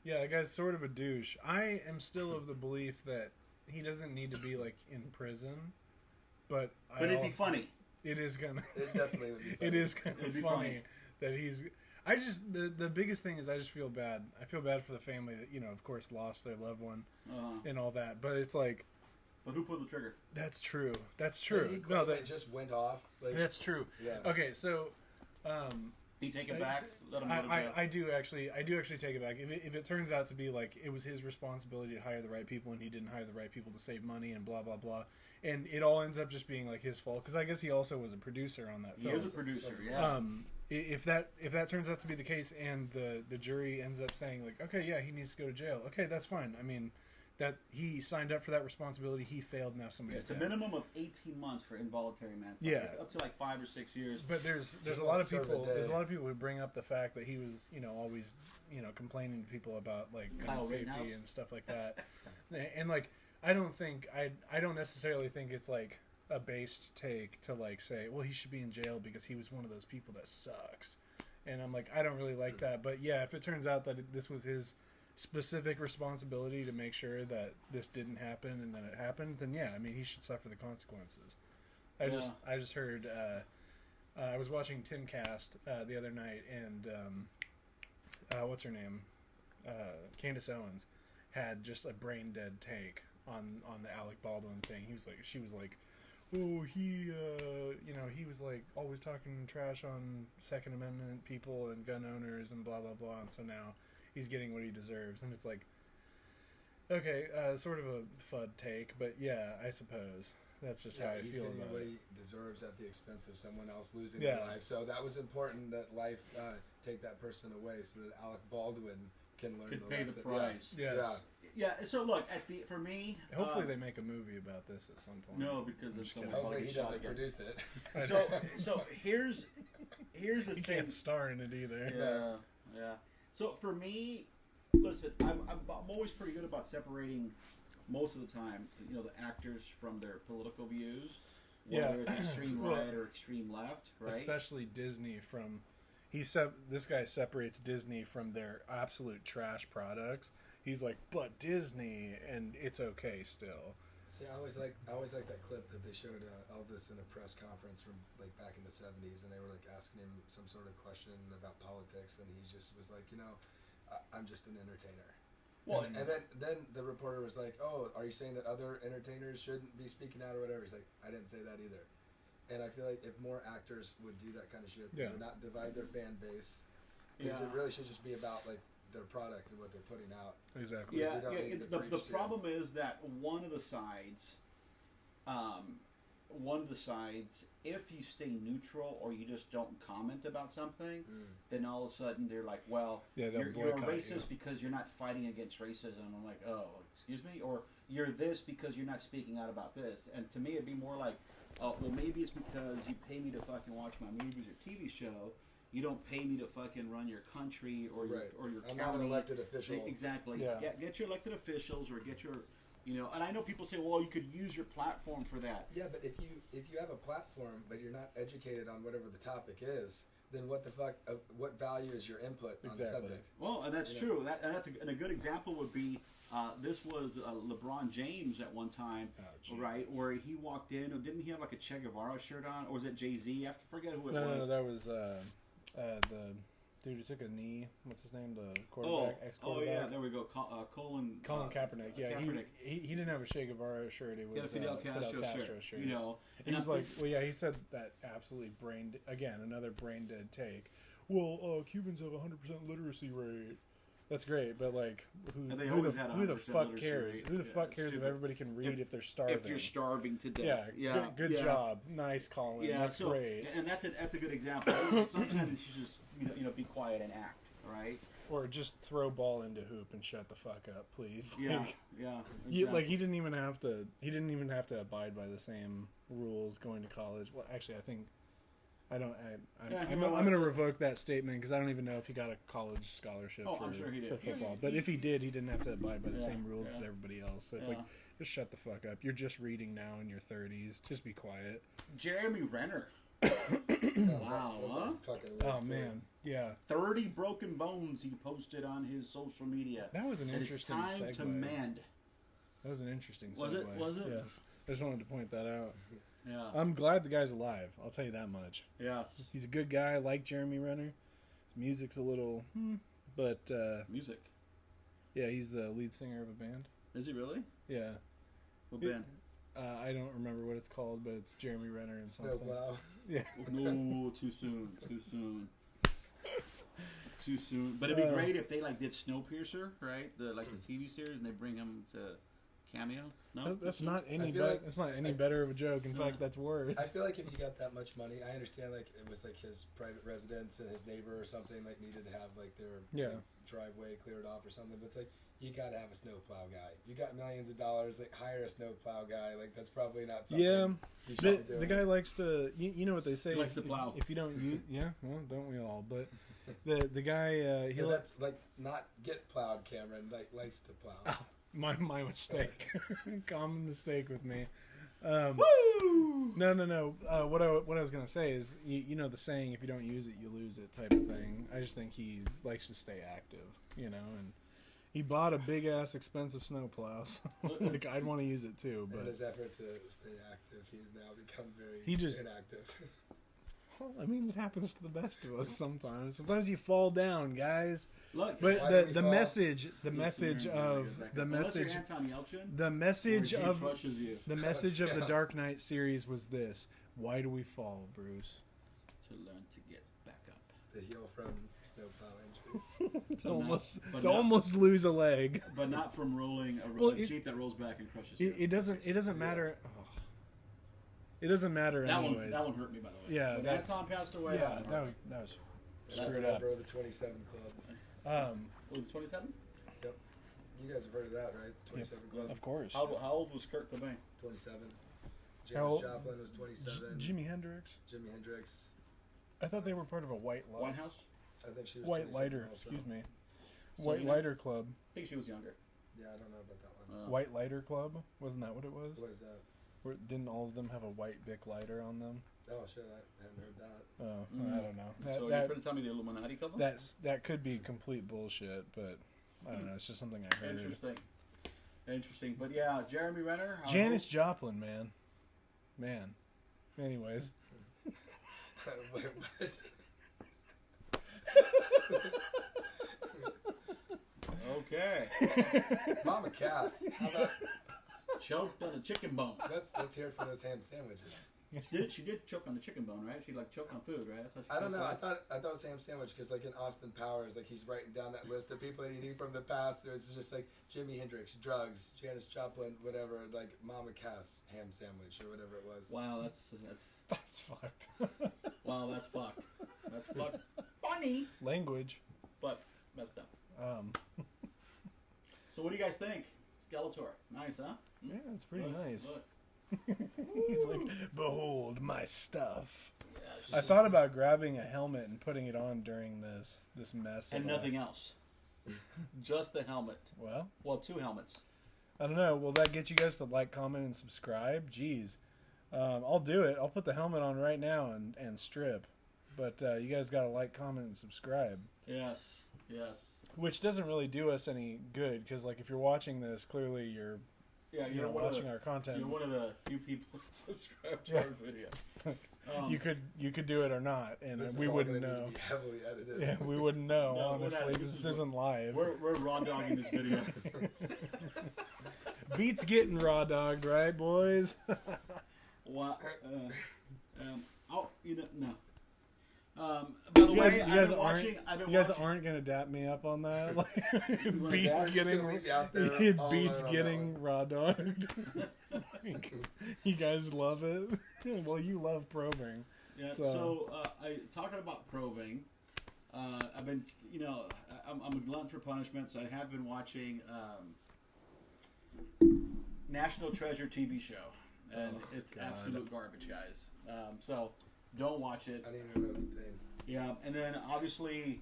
[SPEAKER 1] yeah, that guy's sort of a douche. I am still of the belief that he doesn't need to be like in prison, but
[SPEAKER 2] It'd be funny.
[SPEAKER 1] It is gonna.
[SPEAKER 3] It definitely would be funny.
[SPEAKER 1] It is kind of
[SPEAKER 2] It'd be
[SPEAKER 1] funny
[SPEAKER 2] funny.
[SPEAKER 1] that he's. I just the biggest thing is I just feel bad. I feel bad for the family that of course lost their loved one and all that. But it's like
[SPEAKER 2] But who pulled the trigger?
[SPEAKER 1] that's true. That's
[SPEAKER 3] Did
[SPEAKER 1] true.
[SPEAKER 3] he
[SPEAKER 1] No,
[SPEAKER 3] claim it just went off. Like,
[SPEAKER 1] that's true.
[SPEAKER 3] Yeah.
[SPEAKER 1] Okay, so.
[SPEAKER 2] He take it back. Let him go to jail.
[SPEAKER 1] I do actually take it back. If it turns out to be like it was his responsibility to hire the right people and he didn't hire the right people to save money and blah blah blah, and it all ends up just being like his fault because I guess he also was a producer on that
[SPEAKER 2] He
[SPEAKER 1] film.
[SPEAKER 2] is a producer. Yeah.
[SPEAKER 1] If that turns out to be the case and the jury ends up saying like, okay, yeah, he needs to go to jail. Okay, that's fine. I mean, that he signed up for that responsibility. He failed. Now somebody's
[SPEAKER 2] It's a
[SPEAKER 1] dead.
[SPEAKER 2] minimum of 18 months for involuntary manslaughter.
[SPEAKER 1] Yeah.
[SPEAKER 2] Up to like 5 or 6 years.
[SPEAKER 1] But there's
[SPEAKER 3] He
[SPEAKER 1] a lot
[SPEAKER 3] won't
[SPEAKER 1] of
[SPEAKER 3] serve a
[SPEAKER 1] people.
[SPEAKER 3] day.
[SPEAKER 1] There's a lot of people who bring up the fact that he was always complaining to people about like gun
[SPEAKER 2] Kyle
[SPEAKER 1] safety
[SPEAKER 2] Rittenhouse.
[SPEAKER 1] and stuff like that. And like I don't necessarily think it's like a based take to like say, well, he should be in jail because he was one of those people that sucks. And I'm like, I don't really like that. But yeah, if it turns out that this was his specific responsibility to make sure that this didn't happen and then it happened, then yeah, I mean, he should suffer the consequences. I just heard. I was watching Timcast the other night, and what's her name? Candace Owens had just a brain dead take on the Alec Baldwin thing. She was like, oh, he was like always talking trash on Second Amendment people and gun owners and blah blah blah, and so now he's getting what he deserves. And it's like, okay, sort of a FUD take, but yeah, I suppose that's just how I
[SPEAKER 3] he's
[SPEAKER 1] feel
[SPEAKER 3] getting
[SPEAKER 1] about
[SPEAKER 3] what
[SPEAKER 1] it.
[SPEAKER 3] he deserves at the expense of someone else losing
[SPEAKER 1] Yeah.
[SPEAKER 3] their life. So that was important that life take that person away so that Alec Baldwin can learn
[SPEAKER 2] Could
[SPEAKER 3] the
[SPEAKER 2] pay the
[SPEAKER 3] lesson.
[SPEAKER 2] price.
[SPEAKER 3] Yeah.
[SPEAKER 1] Yes.
[SPEAKER 2] Yeah. So look, for me.
[SPEAKER 1] Hopefully they make a movie about this at some point.
[SPEAKER 2] No, because
[SPEAKER 1] I'm
[SPEAKER 2] it's
[SPEAKER 1] just
[SPEAKER 2] someone
[SPEAKER 1] kidding.
[SPEAKER 3] Hopefully he
[SPEAKER 2] shot
[SPEAKER 3] doesn't
[SPEAKER 2] again.
[SPEAKER 3] produce it.
[SPEAKER 1] I know.
[SPEAKER 2] So here's the
[SPEAKER 1] He
[SPEAKER 2] thing.
[SPEAKER 1] can't star in it either.
[SPEAKER 2] Yeah. So for me, listen, I'm always pretty good about separating most of the time, the actors from their political views, whether
[SPEAKER 1] Yeah.
[SPEAKER 2] it's extreme right or extreme left, right?
[SPEAKER 1] Especially Disney from this guy separates Disney from their absolute trash products. He's like, but Disney, and it's okay still.
[SPEAKER 3] See, I always like that clip that they showed Elvis in a press conference from like back in the 70s, and they were like asking him some sort of question about politics, and he just was like, I'm just an entertainer.
[SPEAKER 2] Well,
[SPEAKER 3] and then the reporter was like, oh, are you saying that other entertainers shouldn't be speaking out or whatever? He's like, I didn't say that either. And I feel like if more actors would do that kind of shit, they would not divide their fan base, because it really should just be about like their product and what they're putting out.
[SPEAKER 1] Exactly.
[SPEAKER 2] Yeah,
[SPEAKER 3] We don't need to
[SPEAKER 2] the
[SPEAKER 3] preach to
[SPEAKER 2] problem is that one of the sides one of the sides, if you stay neutral or you just don't comment about something, then all of a sudden they're like, well,
[SPEAKER 1] Yeah, they'll
[SPEAKER 2] you're a
[SPEAKER 1] boycott
[SPEAKER 2] racist
[SPEAKER 1] you.
[SPEAKER 2] because you're not fighting against racism. I'm like, oh, excuse me? Or you're this because you're not speaking out about this. And to me, it'd be more like, oh, well, maybe it's because you pay me to fucking watch my movies or TV show. You don't pay me to fucking run your country or your
[SPEAKER 3] Right.
[SPEAKER 2] or your
[SPEAKER 3] I'm
[SPEAKER 2] county.
[SPEAKER 3] not an elected official.
[SPEAKER 2] Exactly.
[SPEAKER 1] Yeah.
[SPEAKER 2] Get your elected officials or get your, and I know people say, well, you could use your platform for that.
[SPEAKER 3] Yeah, but if you have a platform but you're not educated on whatever the topic is, then what the fuck? What value is your input on the
[SPEAKER 1] Exactly.
[SPEAKER 3] subject?
[SPEAKER 2] Well, and that's
[SPEAKER 3] Yeah.
[SPEAKER 2] true. And a good example would be this was LeBron James at one time,
[SPEAKER 1] Oh,
[SPEAKER 2] right?
[SPEAKER 1] Jesus.
[SPEAKER 2] Where he walked in, or didn't he have like a Che Guevara shirt on, or was it Jay-Z? I forget who it
[SPEAKER 1] No,
[SPEAKER 2] was.
[SPEAKER 1] that was the dude who took a knee. What's his name? The quarterback,
[SPEAKER 2] Oh,
[SPEAKER 1] ex-quarterback.
[SPEAKER 2] yeah, there we go. Colin
[SPEAKER 1] Kaepernick. Yeah,
[SPEAKER 2] Kaepernick.
[SPEAKER 1] he didn't have a Che Guevara shirt. It
[SPEAKER 2] He had a
[SPEAKER 1] was
[SPEAKER 2] Fidel
[SPEAKER 1] Fidel
[SPEAKER 2] Castro shirt.
[SPEAKER 1] shirt.
[SPEAKER 2] You know,
[SPEAKER 1] He was
[SPEAKER 2] I
[SPEAKER 1] like,
[SPEAKER 2] think-
[SPEAKER 1] well, yeah, he said that absolutely another brain dead take. Well, Cubans have 100% literacy rate. That's great, but like,
[SPEAKER 2] And they
[SPEAKER 1] who
[SPEAKER 2] always
[SPEAKER 1] the
[SPEAKER 2] had
[SPEAKER 1] who the
[SPEAKER 2] 100%
[SPEAKER 1] fuck
[SPEAKER 2] literacy
[SPEAKER 1] cares?
[SPEAKER 2] rate.
[SPEAKER 1] Who the
[SPEAKER 2] Yeah,
[SPEAKER 1] fuck
[SPEAKER 2] it's
[SPEAKER 1] cares if
[SPEAKER 2] stupid.
[SPEAKER 1] everybody can read if they're starving?
[SPEAKER 2] if you're starving to death.
[SPEAKER 1] Yeah,
[SPEAKER 2] Yeah,
[SPEAKER 1] good
[SPEAKER 2] yeah.
[SPEAKER 1] job, nice, Colin.
[SPEAKER 2] Yeah,
[SPEAKER 1] That's
[SPEAKER 2] so,
[SPEAKER 1] great.
[SPEAKER 2] And that's a good example. Sometimes you should just be quiet and act, right?
[SPEAKER 1] Or just throw ball into hoop and shut the fuck up, please.
[SPEAKER 2] Yeah,
[SPEAKER 1] Like,
[SPEAKER 2] yeah.
[SPEAKER 1] like he didn't even have to. He didn't even have to abide by the same rules going to college. Well, actually, I think I don't.
[SPEAKER 2] Yeah,
[SPEAKER 1] I'm
[SPEAKER 2] you know
[SPEAKER 1] going
[SPEAKER 2] what?
[SPEAKER 1] to revoke that statement because I don't even know if he got a college scholarship
[SPEAKER 2] Oh,
[SPEAKER 1] for,
[SPEAKER 2] I'm sure he did.
[SPEAKER 1] for football. But if he did, he didn't have to abide by the
[SPEAKER 2] Yeah,
[SPEAKER 1] same rules as
[SPEAKER 2] yeah.
[SPEAKER 1] everybody else. So it's
[SPEAKER 2] Yeah.
[SPEAKER 1] like, just shut the fuck up. You're just reading now in your 30s. Just be quiet.
[SPEAKER 2] Jeremy Renner.
[SPEAKER 3] Wow,
[SPEAKER 2] Wow, huh?
[SPEAKER 3] Fucking
[SPEAKER 1] Oh
[SPEAKER 3] weird
[SPEAKER 1] man, yeah,
[SPEAKER 2] 30 broken bones he posted on his social media.
[SPEAKER 1] that was an
[SPEAKER 2] And it's
[SPEAKER 1] interesting
[SPEAKER 2] time
[SPEAKER 1] segue.
[SPEAKER 2] to mend.
[SPEAKER 1] That was an interesting
[SPEAKER 2] Was it?
[SPEAKER 1] segue.
[SPEAKER 2] Was it?
[SPEAKER 1] Yes. I just wanted to point that out.
[SPEAKER 2] Yeah.
[SPEAKER 1] I'm glad the guy's alive. I'll tell you that much.
[SPEAKER 2] Yes.
[SPEAKER 1] He's a good guy. I like Jeremy Renner. His music's a little, but
[SPEAKER 2] Music.
[SPEAKER 1] yeah, he's the lead singer of a band.
[SPEAKER 2] Is he really?
[SPEAKER 1] Yeah,
[SPEAKER 2] What band?
[SPEAKER 1] I don't remember what it's called, but it's Jeremy Renner and something.
[SPEAKER 3] Snowplow.
[SPEAKER 1] Yeah,
[SPEAKER 2] No, too soon. Too soon. Too soon. But it'd be great if they did Snowpiercer, right? The TV series, and they bring him to cameo. No,
[SPEAKER 1] that's
[SPEAKER 2] Too soon?
[SPEAKER 1] not any
[SPEAKER 3] I feel
[SPEAKER 1] better.
[SPEAKER 3] like-
[SPEAKER 1] It's not any better of a joke. In fact, that's worse.
[SPEAKER 3] I feel like if you got that much money, I understand like it was like his private residence and his neighbor or something like needed to have like their
[SPEAKER 1] Yeah.
[SPEAKER 3] like, driveway cleared off or something. But it's like you got to have a snowplow guy. You got millions of dollars, like hire a snowplow guy. Like that's probably not something.
[SPEAKER 1] Yeah,
[SPEAKER 3] you should
[SPEAKER 1] the,
[SPEAKER 3] be doing.
[SPEAKER 1] the guy likes to. You know what they say?
[SPEAKER 2] He likes to
[SPEAKER 1] if,
[SPEAKER 2] plow.
[SPEAKER 1] If you don't use, yeah, well, don't we all? But the guy, he
[SPEAKER 3] Yeah,
[SPEAKER 1] li-
[SPEAKER 3] that's like not get plowed, Cameron. Like likes to plow.
[SPEAKER 1] my mistake, common mistake with me.
[SPEAKER 2] Woo!
[SPEAKER 1] No. What I was gonna say is, you know the saying, if you don't use it, you lose it, type of thing. I just think he likes to stay active, and he bought a big ass expensive snowplow. So, like I'd want to use it too,
[SPEAKER 3] In
[SPEAKER 1] but
[SPEAKER 3] his effort to stay active, he's now become very
[SPEAKER 1] He just-
[SPEAKER 3] inactive.
[SPEAKER 1] well, I mean, it happens to the best of us sometimes. Sometimes you fall down, guys.
[SPEAKER 2] Look,
[SPEAKER 1] But
[SPEAKER 3] Why do we
[SPEAKER 1] the
[SPEAKER 3] fall?
[SPEAKER 1] message
[SPEAKER 2] Unless you're Anton Yelchin,
[SPEAKER 1] the message
[SPEAKER 2] or he
[SPEAKER 1] of
[SPEAKER 2] crushes you
[SPEAKER 1] the message of the
[SPEAKER 3] Yeah.
[SPEAKER 1] Dark Knight series was this: why do we fall, Bruce?
[SPEAKER 2] to learn to get back up.
[SPEAKER 3] To heal from snowplow injuries.
[SPEAKER 2] But
[SPEAKER 1] to
[SPEAKER 2] not-
[SPEAKER 1] almost lose a leg.
[SPEAKER 2] But not from rolling a
[SPEAKER 1] Well,
[SPEAKER 2] Jeep that rolls back and crushes you.
[SPEAKER 1] It doesn't matter. Oh. It doesn't matter
[SPEAKER 2] that
[SPEAKER 1] anyways.
[SPEAKER 2] one hurt me, by the way.
[SPEAKER 1] Yeah,
[SPEAKER 2] When
[SPEAKER 1] that-
[SPEAKER 2] Anton passed away.
[SPEAKER 1] Yeah,
[SPEAKER 2] hurt
[SPEAKER 1] that
[SPEAKER 2] me.
[SPEAKER 1] was
[SPEAKER 3] And I'm
[SPEAKER 1] screwed
[SPEAKER 3] a
[SPEAKER 1] up.
[SPEAKER 3] member of the 27 Club.
[SPEAKER 2] Was it 27?
[SPEAKER 3] You guys have heard of that, right? 27 Club.
[SPEAKER 1] Of course.
[SPEAKER 2] How old was Kurt Cobain?
[SPEAKER 3] 27.
[SPEAKER 1] How
[SPEAKER 3] James
[SPEAKER 1] old-
[SPEAKER 3] Joplin was 27.
[SPEAKER 1] Jimi Hendrix.
[SPEAKER 3] Jimi Hendrix.
[SPEAKER 1] I thought they were part of a white
[SPEAKER 2] Winehouse?
[SPEAKER 3] I think she was
[SPEAKER 1] White
[SPEAKER 3] 27
[SPEAKER 1] lighter.
[SPEAKER 3] also.
[SPEAKER 1] Excuse me. White
[SPEAKER 2] Selena?
[SPEAKER 1] lighter club.
[SPEAKER 2] I think she was younger.
[SPEAKER 3] Yeah, I don't know about that one.
[SPEAKER 1] White lighter club. Wasn't that what it was?
[SPEAKER 3] What is that?
[SPEAKER 1] Didn't all of them have a white Bic lighter on them?
[SPEAKER 3] Oh shit, I hadn't heard that.
[SPEAKER 1] Oh,
[SPEAKER 2] Mm.
[SPEAKER 1] I don't know.
[SPEAKER 2] So you're
[SPEAKER 1] That
[SPEAKER 2] trying to tell me the Illuminati cover?
[SPEAKER 1] that could be complete bullshit, but I don't know. It's just something I heard.
[SPEAKER 2] Interesting. But yeah, Jeremy Renner.
[SPEAKER 1] Janis Joplin, man. Anyways,
[SPEAKER 3] Wait, what?
[SPEAKER 2] Okay.
[SPEAKER 3] Mama Cass. How about
[SPEAKER 2] Choked on a chicken bone.
[SPEAKER 3] let's hear for those ham sandwiches.
[SPEAKER 2] She did choke on the chicken bone, right? She like choked on food, right? That's how she
[SPEAKER 3] I don't know.
[SPEAKER 2] choked, right?
[SPEAKER 3] I thought it was ham sandwich because like in Austin Powers, like he's writing down that list of people that he knew from the past. There's just like Jimi Hendrix, drugs, Janis Joplin, whatever. Like Mama Cass, ham sandwich or whatever it was.
[SPEAKER 2] Wow, that's
[SPEAKER 1] fucked.
[SPEAKER 2] wow, that's fucked. That's fucked. Funny,
[SPEAKER 1] Language.
[SPEAKER 2] but messed up.
[SPEAKER 1] Um,
[SPEAKER 2] So what do you guys think? Skeletor, nice, huh?
[SPEAKER 1] yeah, it's pretty
[SPEAKER 2] Look,
[SPEAKER 1] nice.
[SPEAKER 2] look.
[SPEAKER 1] He's like, behold my stuff.
[SPEAKER 2] Yeah, it's
[SPEAKER 1] I
[SPEAKER 2] just-
[SPEAKER 1] thought about grabbing a helmet and putting it on during this mess.
[SPEAKER 2] and
[SPEAKER 1] of
[SPEAKER 2] nothing else. Just the helmet.
[SPEAKER 1] Well,
[SPEAKER 2] 2 helmets.
[SPEAKER 1] I don't know. Will that get you guys to like, comment, and subscribe? Jeez. I'll do it. I'll put the helmet on right now and strip. But you guys got to like, comment, and subscribe.
[SPEAKER 2] Yes, yes.
[SPEAKER 1] Which doesn't really do us any good because, like, if you're watching this, clearly you're
[SPEAKER 2] Yeah,
[SPEAKER 1] you know, watching our content.
[SPEAKER 2] You're one of the few people that subscribe to
[SPEAKER 1] Yeah.
[SPEAKER 2] our video.
[SPEAKER 1] You could do it or not, and
[SPEAKER 3] This
[SPEAKER 1] we
[SPEAKER 3] is all
[SPEAKER 1] wouldn't
[SPEAKER 3] gonna need
[SPEAKER 1] know.
[SPEAKER 3] to be heavily edited.
[SPEAKER 1] Yeah, we wouldn't know,
[SPEAKER 2] No, we're
[SPEAKER 1] honestly.
[SPEAKER 2] not.
[SPEAKER 1] This isn't live.
[SPEAKER 2] We're raw dogging this video.
[SPEAKER 1] Beats getting raw dogged, right, boys?
[SPEAKER 2] What? Oh, you know, no. By the
[SPEAKER 1] You guys,
[SPEAKER 2] way,
[SPEAKER 1] you
[SPEAKER 2] I've
[SPEAKER 1] guys
[SPEAKER 2] been
[SPEAKER 1] aren't.
[SPEAKER 2] watching. I've been
[SPEAKER 1] You guys
[SPEAKER 2] watching.
[SPEAKER 1] aren't gonna dap me up on that. Like,
[SPEAKER 2] wanna
[SPEAKER 1] Beats
[SPEAKER 2] dap?
[SPEAKER 1] getting.
[SPEAKER 3] Leave you out there all
[SPEAKER 1] Beats
[SPEAKER 3] in on
[SPEAKER 1] getting raw dogged. You guys love it. Well, you love probing.
[SPEAKER 2] Yeah.
[SPEAKER 1] So-
[SPEAKER 2] So, talking about probing, I've been, I'm a glutton for punishment. So I have been watching National Treasure TV show, and
[SPEAKER 1] Oh,
[SPEAKER 2] it's
[SPEAKER 1] God.
[SPEAKER 2] absolute garbage, guys. So don't watch it.
[SPEAKER 3] I didn't even know that was a thing.
[SPEAKER 2] Yeah, and then obviously,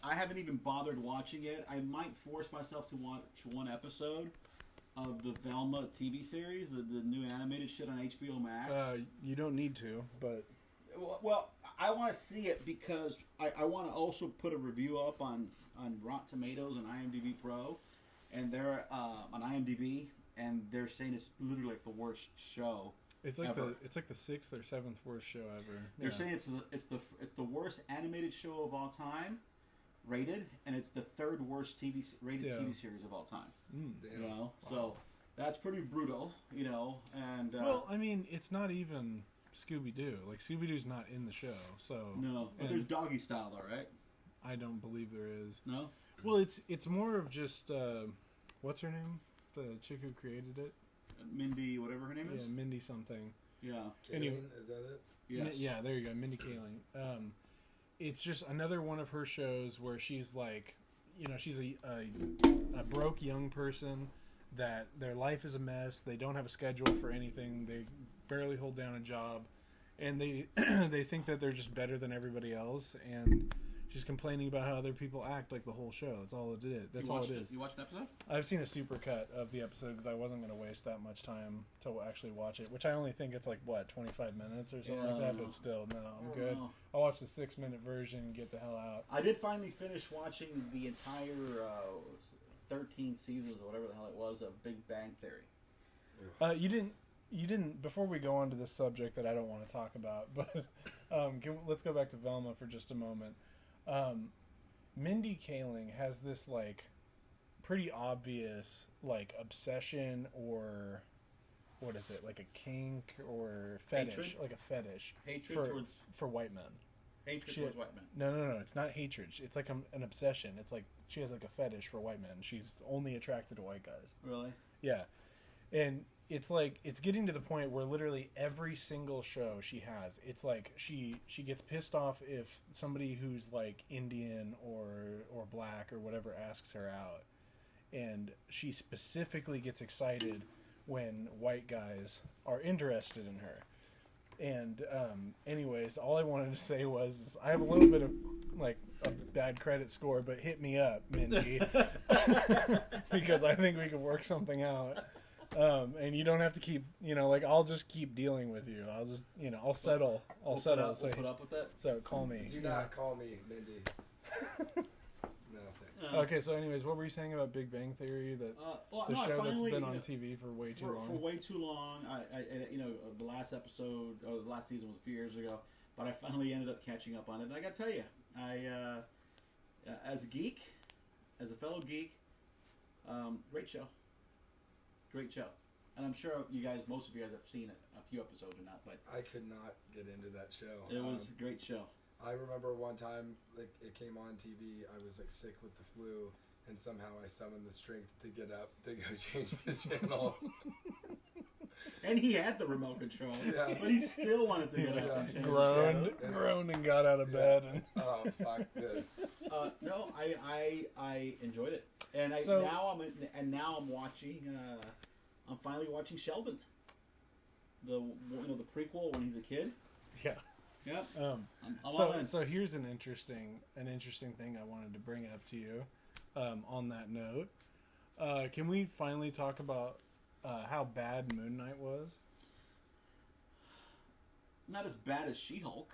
[SPEAKER 2] I haven't even bothered watching it. I might force myself to watch one episode of the Velma TV series, the new animated shit on HBO Max.
[SPEAKER 1] You don't need to, but
[SPEAKER 2] Well, I want to see it because I want to also put a review up on Rotten Tomatoes and IMDb Pro, and they're on IMDb, and they're saying it's literally like the worst show.
[SPEAKER 1] it's like
[SPEAKER 2] Ever.
[SPEAKER 1] the 6th or 7th worst show ever.
[SPEAKER 2] They're
[SPEAKER 1] Yeah.
[SPEAKER 2] saying it's the worst animated show of all time, rated, and it's the 3rd worst rated
[SPEAKER 1] Yeah.
[SPEAKER 2] TV series of all time.
[SPEAKER 3] Damn.
[SPEAKER 2] You know, so that's pretty brutal. You know, and
[SPEAKER 1] Well, I mean, it's not even Scooby Doo. Like, Scooby Doo's not in the show, so
[SPEAKER 2] no, but
[SPEAKER 1] and
[SPEAKER 2] there's doggy style though, right?
[SPEAKER 1] I don't believe there is.
[SPEAKER 2] No.
[SPEAKER 1] Well, it's more of just what's her name? The chick who created it.
[SPEAKER 2] Mindy, whatever her name
[SPEAKER 1] Yeah,
[SPEAKER 2] is.
[SPEAKER 1] Mindy something.
[SPEAKER 2] Yeah.
[SPEAKER 1] Anyway.
[SPEAKER 3] Kayleen, is that it?
[SPEAKER 2] Yes.
[SPEAKER 1] Yeah, there you go, Mindy Kaling. It's just another one of her shows where she's like, she's a broke young person that their life is a mess. They don't have a schedule for anything. They barely hold down a job, and they they think that they're just better than everybody else. And she's complaining about how other people act like the whole show. That's all it is. That's all it is.
[SPEAKER 2] You watched an episode?
[SPEAKER 1] I've seen a super cut of the episode because I wasn't going to waste that much time to actually watch it, which I only think it's like, 25 minutes or something like that, but still, no, I'm good.
[SPEAKER 2] know.
[SPEAKER 1] I'll watch the 6-minute version and get the hell out.
[SPEAKER 2] I did finally finish watching the entire 13 seasons or whatever the hell it was of Big Bang Theory.
[SPEAKER 1] You didn't, before we go on to this subject that I don't want to talk about, but let's go back to Velma for just a moment. Mindy Kaling has this, like, pretty obvious, like, obsession or, what is it, like a kink or fetish,
[SPEAKER 2] Hatred?
[SPEAKER 1] like a fetish
[SPEAKER 2] Hatred towards
[SPEAKER 1] for white men.
[SPEAKER 2] hatred
[SPEAKER 1] She-
[SPEAKER 2] towards white men.
[SPEAKER 1] No, it's not hatred. It's like an obsession. It's like she has like a fetish for white men. She's only attracted to white guys.
[SPEAKER 2] Really?
[SPEAKER 1] Yeah. And it's like it's getting to the point where literally every single show she has, it's like she gets pissed off if somebody who's like Indian or black or whatever asks her out. And she specifically gets excited when white guys are interested in her. And anyways, all I wanted to say was I have a little bit of like a bad credit score, but hit me up, Mindy, because I think we could work something out. And you don't have to keep, like I'll just keep dealing with you. I'll just, I'll settle. I'll settle.
[SPEAKER 2] We'll put up with that.
[SPEAKER 1] So call me.
[SPEAKER 3] Do not call me Mindy. No, thanks.
[SPEAKER 1] Okay. So, anyways, what were you saying about Big Bang Theory? That the show that's been on TV for way too long.
[SPEAKER 2] For way too long. The last episode or the last season was a few years ago, but I finally ended up catching up on it. And I got to tell you, as a geek, as a fellow geek, great show. Great show. and I'm sure most of you guys have seen a few episodes or not, but
[SPEAKER 3] I could not get into that show.
[SPEAKER 2] it was a great show.
[SPEAKER 3] I remember one time, like, it came on TV. I was like sick with the flu, and somehow I summoned the strength to get up to go change the channel.
[SPEAKER 2] And he had the remote control,
[SPEAKER 3] Yeah.
[SPEAKER 2] but he still wanted to get up.
[SPEAKER 3] Yeah.
[SPEAKER 2] And change the
[SPEAKER 1] Groaned,
[SPEAKER 2] channel.
[SPEAKER 1] groaned, and got out of bed. And
[SPEAKER 3] Oh, fuck this.
[SPEAKER 2] No, I enjoyed it, and now I'm watching. I'm finally watching Sheldon. The prequel when he's a kid.
[SPEAKER 1] yeah.
[SPEAKER 2] Yep. I'm all in.
[SPEAKER 1] So here's an interesting thing I wanted to bring up to you. On that note, can we finally talk about how bad Moon Knight was?
[SPEAKER 2] Not as bad as She-Hulk.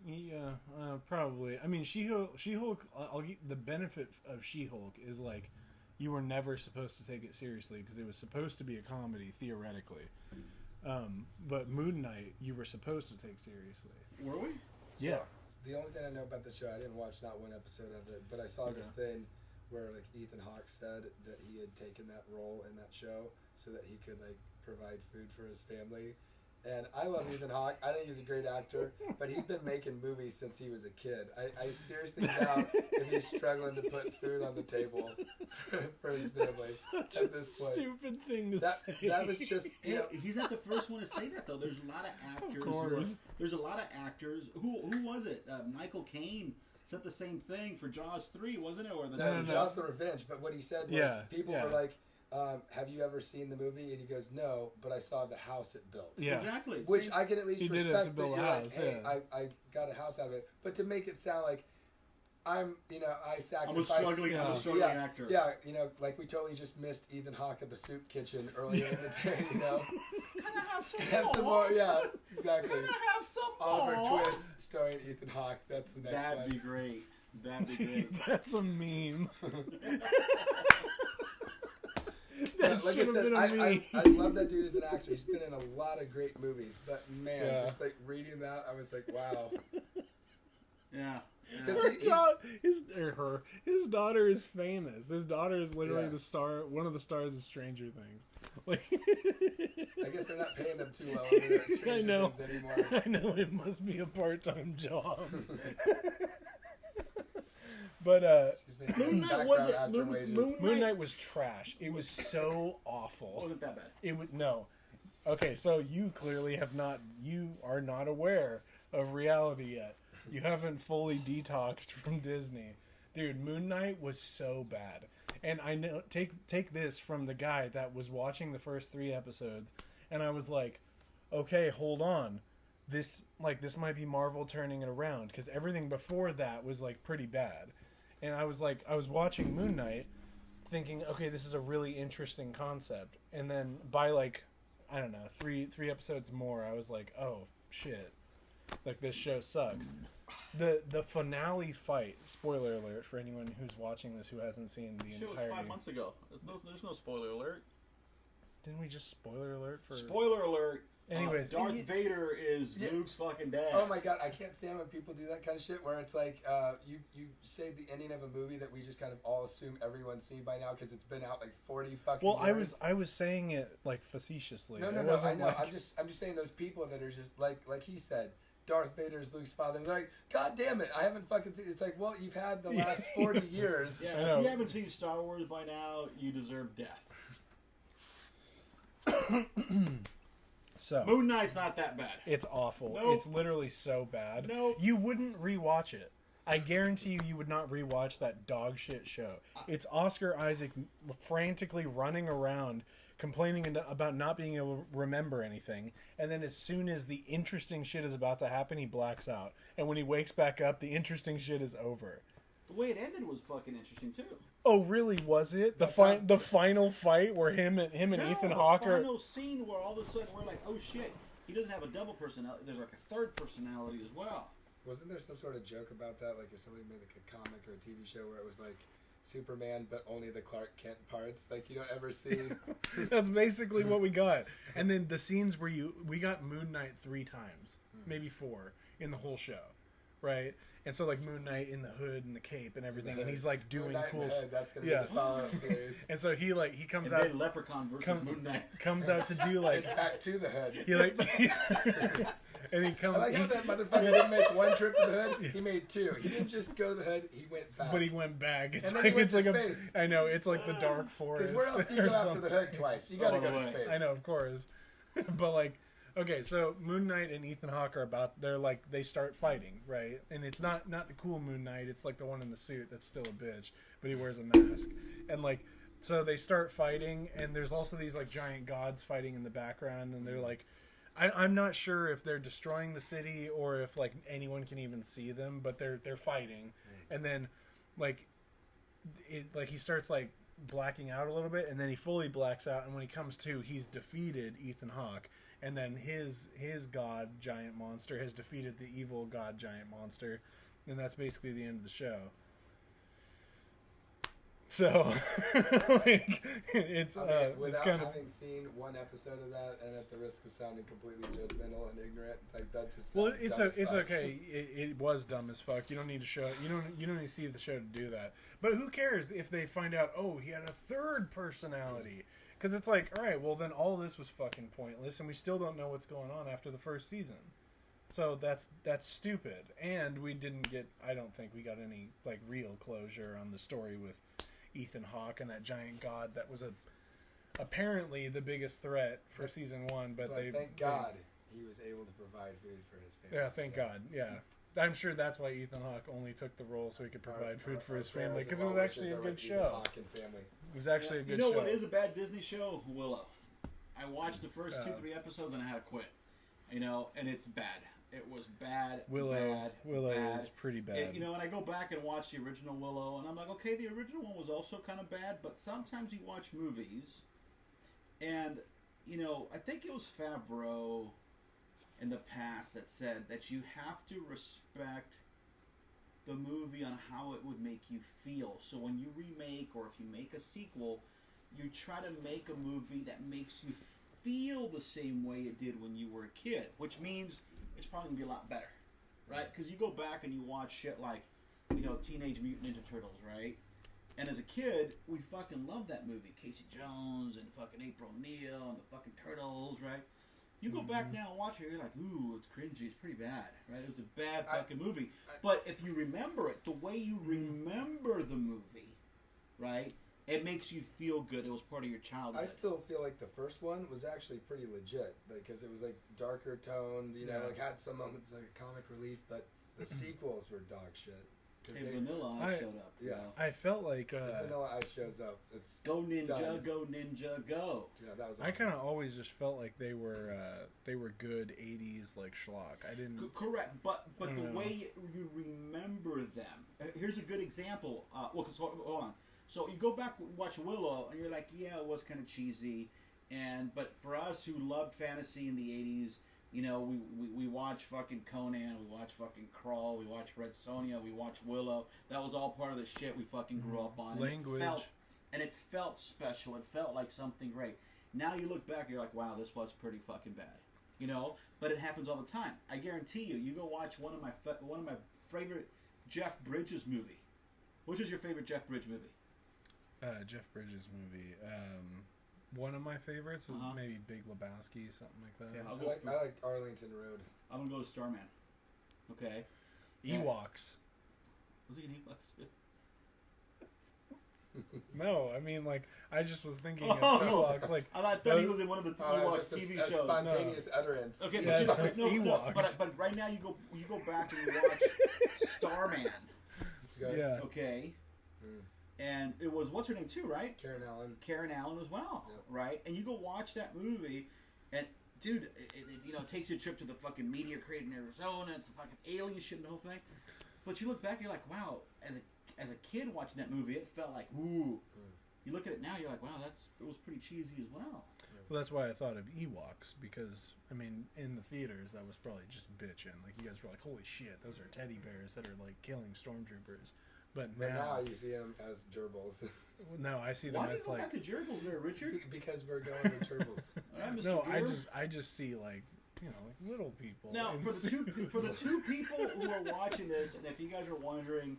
[SPEAKER 1] Yeah, probably. I mean, She-Hulk. I'll get the benefit of She-Hulk is like you were never supposed to take it seriously because it was supposed to be a comedy theoretically. But Moon Knight, you were supposed to take seriously.
[SPEAKER 2] Were we?
[SPEAKER 3] So,
[SPEAKER 1] Yeah.
[SPEAKER 3] The only thing I know about the show, I didn't watch not one episode of it, but I saw this thing where like Ethan Hawke said that he had taken that role in that show so that he could like provide food for his family. And I love Ethan Hawke. I think he's a great actor, but he's been making movies since he was a kid. I seriously doubt if he's struggling to put food on the table for his family
[SPEAKER 1] Such
[SPEAKER 3] at this
[SPEAKER 1] a
[SPEAKER 3] point.
[SPEAKER 1] stupid thing to
[SPEAKER 3] That,
[SPEAKER 1] say.
[SPEAKER 3] that was just, you know,
[SPEAKER 2] He's not the first one to say that though. There's a lot of actors.
[SPEAKER 1] course.
[SPEAKER 2] There's a lot of actors. Who was it? Michael Caine said the same thing for Jaws 3, wasn't it? Or the
[SPEAKER 1] No.
[SPEAKER 3] Jaws the Revenge. But what he said was,
[SPEAKER 1] Yeah,
[SPEAKER 3] people
[SPEAKER 1] yeah.
[SPEAKER 3] were like, have you ever seen the movie? And he goes, no, but I saw the house it built.
[SPEAKER 1] Yeah.
[SPEAKER 2] Exactly.
[SPEAKER 3] Which
[SPEAKER 2] Same-
[SPEAKER 3] I can at least
[SPEAKER 1] He did it
[SPEAKER 3] respect
[SPEAKER 1] to build
[SPEAKER 3] that
[SPEAKER 1] a
[SPEAKER 3] you're
[SPEAKER 1] house,
[SPEAKER 3] like, hey,
[SPEAKER 1] yeah.
[SPEAKER 3] I got a house out of it. But to make it sound like I
[SPEAKER 2] I'm a
[SPEAKER 3] sacrificed.
[SPEAKER 2] struggling actor.
[SPEAKER 3] Yeah, like we totally just missed Ethan Hawke at the soup kitchen earlier in the day,
[SPEAKER 2] Can I
[SPEAKER 3] Have some more, yeah, exactly.
[SPEAKER 2] Can I have some
[SPEAKER 3] Oliver
[SPEAKER 2] more?
[SPEAKER 3] Twist starring Ethan Hawke. That's the next
[SPEAKER 2] That'd
[SPEAKER 3] one.
[SPEAKER 2] be great. That'd be great.
[SPEAKER 1] That's a meme.
[SPEAKER 3] But
[SPEAKER 1] That
[SPEAKER 3] like I
[SPEAKER 1] should have
[SPEAKER 3] said,
[SPEAKER 1] been a meme.
[SPEAKER 3] I love that dude as an actor. He's been in a lot of great movies, but man,
[SPEAKER 1] Yeah.
[SPEAKER 3] just like reading that, I was like, wow.
[SPEAKER 2] Yeah.
[SPEAKER 3] Because
[SPEAKER 1] His daughter is famous. His daughter is literally
[SPEAKER 3] Yeah.
[SPEAKER 1] the star, one of the stars of Stranger Things. Like,
[SPEAKER 3] I guess they're not paying them too well over there at Stranger
[SPEAKER 1] I know.
[SPEAKER 3] Things anymore.
[SPEAKER 1] I know it must be a part-time job. But
[SPEAKER 3] She's making
[SPEAKER 2] Moon
[SPEAKER 3] those
[SPEAKER 2] Knight was
[SPEAKER 3] background
[SPEAKER 2] it?
[SPEAKER 3] actor
[SPEAKER 2] Moon-
[SPEAKER 3] wages.
[SPEAKER 2] Moon-
[SPEAKER 1] Moon Knight was trash. It was so awful.
[SPEAKER 2] Wasn't that bad?
[SPEAKER 1] It would no. Okay, so you clearly have not. You are not aware of reality yet. You haven't fully detoxed from Disney, dude. Moon Knight was so bad, and I know. Take this from the guy that was watching the first 3 episodes, and I was like, okay, hold on. This might be Marvel turning it around because everything before that was like pretty bad, and I was watching Moon Knight, thinking, okay, this is a really interesting concept, and then by like, I don't know, three episodes more, I was like, oh shit, like this show sucks. The finale fight, spoiler alert for anyone who's watching this who hasn't seen the
[SPEAKER 2] Shit was
[SPEAKER 1] entirety.
[SPEAKER 2] 5 months ago. There's no spoiler alert.
[SPEAKER 1] Didn't we just spoiler alert for?
[SPEAKER 2] Spoiler alert.
[SPEAKER 1] Anyways,
[SPEAKER 2] Darth Vader is
[SPEAKER 3] Yeah.
[SPEAKER 2] Luke's fucking dad.
[SPEAKER 3] Oh my god, I can't stand when people do that kind of shit where it's like you say the ending of a movie that we just kind of all assume everyone's seen by now because it's been out like 40 fucking
[SPEAKER 1] Well,
[SPEAKER 3] years.
[SPEAKER 1] I was saying it like facetiously.
[SPEAKER 3] No,
[SPEAKER 1] It
[SPEAKER 3] I
[SPEAKER 1] wasn't
[SPEAKER 3] know.
[SPEAKER 1] like-
[SPEAKER 3] I'm just saying those people that are just like he said, Darth Vader is Luke's father. And they're like, God damn it, I haven't fucking seen it. It's like, well, you've had the last 40 years.
[SPEAKER 2] Yeah,
[SPEAKER 1] I
[SPEAKER 2] if
[SPEAKER 1] know.
[SPEAKER 2] you haven't seen Star Wars by now, you deserve death.
[SPEAKER 1] So
[SPEAKER 2] Moon Knight's not that bad.
[SPEAKER 1] it's awful.
[SPEAKER 2] Nope.
[SPEAKER 1] It's literally so bad.
[SPEAKER 2] Nope.
[SPEAKER 1] You wouldn't rewatch it. I guarantee you would not rewatch that dog shit show. It's Oscar Isaac frantically running around complaining about not being able to remember anything, and then as soon as the interesting shit is about to happen, he blacks out. And when he wakes back up, the interesting shit is over.
[SPEAKER 2] The way it ended was fucking interesting too.
[SPEAKER 1] Oh, really? Was it the the final fight where him and Ethan Hawke
[SPEAKER 2] The
[SPEAKER 1] are?
[SPEAKER 2] final scene where all of a sudden we're like, oh shit, he doesn't have a double personality. There's like a third personality as well.
[SPEAKER 3] Wasn't there some sort of joke about that? Like if somebody made like a comic or a TV show where it was like Superman, but only the Clark Kent parts. Like you don't ever see.
[SPEAKER 1] That's basically what we got. And then the scenes where we got Moon Knight 3 times, maybe 4 in the whole show. right? And so like Moon Knight in the hood and the cape and everything, and he's like
[SPEAKER 3] Moon
[SPEAKER 1] doing
[SPEAKER 3] Knight in
[SPEAKER 1] cool.
[SPEAKER 3] the Hood, that's gonna
[SPEAKER 1] Yeah.
[SPEAKER 3] be the follow-up series.
[SPEAKER 1] And so he comes
[SPEAKER 2] And
[SPEAKER 1] out
[SPEAKER 2] then Leprechaun versus
[SPEAKER 1] come-
[SPEAKER 2] Moon Knight.
[SPEAKER 1] comes out to do like
[SPEAKER 3] It's back to the hood.
[SPEAKER 1] he like and he comes
[SPEAKER 3] I like how
[SPEAKER 1] he-
[SPEAKER 3] that motherfucker didn't make one trip to the hood. He made two. He didn't just go to the hood. He went back.
[SPEAKER 1] but he went back. It's
[SPEAKER 3] And then he
[SPEAKER 1] like
[SPEAKER 3] went
[SPEAKER 1] it's
[SPEAKER 3] to
[SPEAKER 1] like
[SPEAKER 3] space.
[SPEAKER 1] I know it's like the dark forest.
[SPEAKER 3] Because where else do you
[SPEAKER 1] or
[SPEAKER 3] go after
[SPEAKER 1] something.
[SPEAKER 3] the hood twice? You gotta
[SPEAKER 2] Oh,
[SPEAKER 3] go to
[SPEAKER 2] way.
[SPEAKER 3] space.
[SPEAKER 1] I know, of course. But like, okay, so Moon Knight and Ethan Hawke are they start fighting, right? And it's not the cool Moon Knight, it's like the one in the suit that's still a bitch, but he wears a mask. And like, so they start fighting, and there's also these like giant gods fighting in the background, and they're like, I'm not sure if they're destroying the city or if like anyone can even see them, but they're fighting. And then like he starts like blacking out a little bit, and then he fully blacks out, and when he comes to, he's defeated Ethan Hawke, and then his god giant monster has defeated the evil god giant monster, and that's basically the end of the show. So like it's
[SPEAKER 3] I mean,
[SPEAKER 1] it's
[SPEAKER 3] without
[SPEAKER 1] kind of
[SPEAKER 3] having seen one episode of that, and at the risk of sounding completely judgmental and ignorant, like that just
[SPEAKER 1] well,
[SPEAKER 3] sounds
[SPEAKER 1] it's
[SPEAKER 3] dumb as
[SPEAKER 1] it's
[SPEAKER 3] fuck.
[SPEAKER 1] okay. It was dumb as fuck. You don't need to show. You don't need to see the show to do that. But who cares if they find out? Oh, he had a third personality. Because it's like, all right, well then all this was fucking pointless, and we still don't know what's going on after the first season. So that's stupid. And we didn't get. I don't think we got any like real closure on the story with Ethan Hawke and that giant god that was apparently the biggest threat for season 1. But
[SPEAKER 3] thank God he was able to provide food for his family.
[SPEAKER 1] Yeah, thank God. Yeah. I'm sure that's why Ethan Hawke only took the role so he could provide food for his family, because it was actually a good show.
[SPEAKER 3] Hawke and family.
[SPEAKER 1] It was actually a good
[SPEAKER 2] You know
[SPEAKER 1] show.
[SPEAKER 2] what is a bad Disney show? Willow. I watched the first 2-3 episodes and I had to quit. You know, and it's bad. It was bad.
[SPEAKER 1] Willow
[SPEAKER 2] bad.
[SPEAKER 1] is pretty bad.
[SPEAKER 2] You know, and I go back and watch the original Willow, and I'm like, okay, the original one was also kind of bad, but sometimes you watch movies, and, you know, I think it was Favreau in the past that said that you have to respect the movie on how it would make you feel. So when you remake, or if you make a sequel, you try to make a movie that makes you feel the same way it did when you were a kid, which means it's probably going to be a lot better, right? Because you go back and you watch shit like, you know, Teenage Mutant Ninja Turtles, right? And as a kid, we fucking loved that movie. Casey Jones and fucking April O'Neil and the fucking Turtles, right? You go back now and watch it, you're like, ooh, it's cringy, it's pretty bad, right? It was a bad fucking movie. But if you remember it, the way you remember the movie, right, it makes you feel good. It was part of your childhood.
[SPEAKER 3] I still feel like the first one was actually pretty legit, because it was like darker toned, you know,
[SPEAKER 1] Yeah.
[SPEAKER 3] like had some moments like comic relief, but the sequels were dog shit. 'Cause
[SPEAKER 2] Hey,
[SPEAKER 3] they-
[SPEAKER 2] Vanilla Ice showed up. you
[SPEAKER 3] yeah.
[SPEAKER 2] know?
[SPEAKER 1] I felt like
[SPEAKER 3] if Vanilla Ice shows up, it's
[SPEAKER 2] Go Ninja,
[SPEAKER 3] done.
[SPEAKER 2] go Ninja, go.
[SPEAKER 3] Yeah, that was.
[SPEAKER 1] I kind of always just felt like they were good 80s like schlock. I didn't.
[SPEAKER 2] Correct, but the
[SPEAKER 1] know.
[SPEAKER 2] way you remember them. Here's a good example. Well, cause, hold on. So you go back and watch Willow, and you're like, yeah, it was kind of cheesy, but for us who loved fantasy in the '80s, you know, we watch fucking Conan, we watch fucking Crawl, we watch Red Sonja, we watch Willow. That was all part of the shit we fucking grew up on.
[SPEAKER 1] Language.
[SPEAKER 2] And it felt special. It felt like something great. Now you look back, you're like, wow, this was pretty fucking bad. You know, but it happens all the time. I guarantee you, you go watch one of my favorite Jeff Bridges movie. Which is your favorite Jeff Bridges movie?
[SPEAKER 1] Jeff Bridges movie. One of my favorites was maybe Big Lebowski, something like that.
[SPEAKER 2] Yeah,
[SPEAKER 3] I like Arlington Road.
[SPEAKER 2] I'm gonna go to Starman. Okay.
[SPEAKER 1] Ewoks.
[SPEAKER 2] Was he an Ewoks?
[SPEAKER 1] No, I mean like I just was thinking of
[SPEAKER 2] Oh.
[SPEAKER 1] Ewoks. Like
[SPEAKER 2] I thought he was in one of the
[SPEAKER 3] Oh, that
[SPEAKER 2] Ewoks
[SPEAKER 3] was just
[SPEAKER 2] TV
[SPEAKER 3] a
[SPEAKER 2] shows.
[SPEAKER 3] spontaneous utterance.
[SPEAKER 2] Okay,
[SPEAKER 1] Yeah,
[SPEAKER 2] but
[SPEAKER 1] it's Ewoks.
[SPEAKER 2] but right now you go back and you watch Starman.
[SPEAKER 3] Okay.
[SPEAKER 1] yeah.
[SPEAKER 2] Okay.
[SPEAKER 3] Mm.
[SPEAKER 2] And it was what's her name too, right?
[SPEAKER 3] Karen Allen.
[SPEAKER 2] Karen Allen as well,
[SPEAKER 3] Yep.
[SPEAKER 2] right? And you go watch that movie, and dude, it takes you a trip to the fucking meteor crater in Arizona. It's the fucking alien shit and the whole thing. But you look back, you're like, wow. As a kid watching that movie, it felt like ooh. You look at it now, you're like, wow, it was pretty cheesy as well.
[SPEAKER 1] Well, that's why I thought of Ewoks, because I mean, in the theaters, that was probably just bitching. Like you guys were like, holy shit, those are teddy bears that are like killing stormtroopers. But
[SPEAKER 3] Now you see them as gerbils.
[SPEAKER 1] no, I see them
[SPEAKER 2] Why do you
[SPEAKER 1] as
[SPEAKER 2] go
[SPEAKER 1] like.
[SPEAKER 2] back to Gerbils there, Richard?
[SPEAKER 3] Because we're going with gerbils.
[SPEAKER 2] All right, Mr.
[SPEAKER 1] No,
[SPEAKER 2] Beer.
[SPEAKER 1] I just see like like little people.
[SPEAKER 2] Now,
[SPEAKER 1] And
[SPEAKER 2] for the two people who are watching this, and if you guys are wondering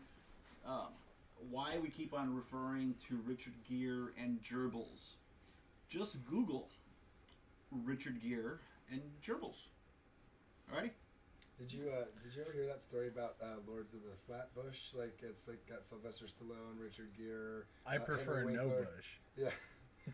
[SPEAKER 2] why we keep on referring to Richard Gere and gerbils, just Google Richard Gere and gerbils. Alrighty?
[SPEAKER 3] Did you ever hear that story about Lords of the Flatbush? Like it's like got Sylvester Stallone, Richard Gere.
[SPEAKER 1] I prefer
[SPEAKER 3] Henry
[SPEAKER 1] no
[SPEAKER 3] Winkler.
[SPEAKER 1] bush.
[SPEAKER 3] Yeah.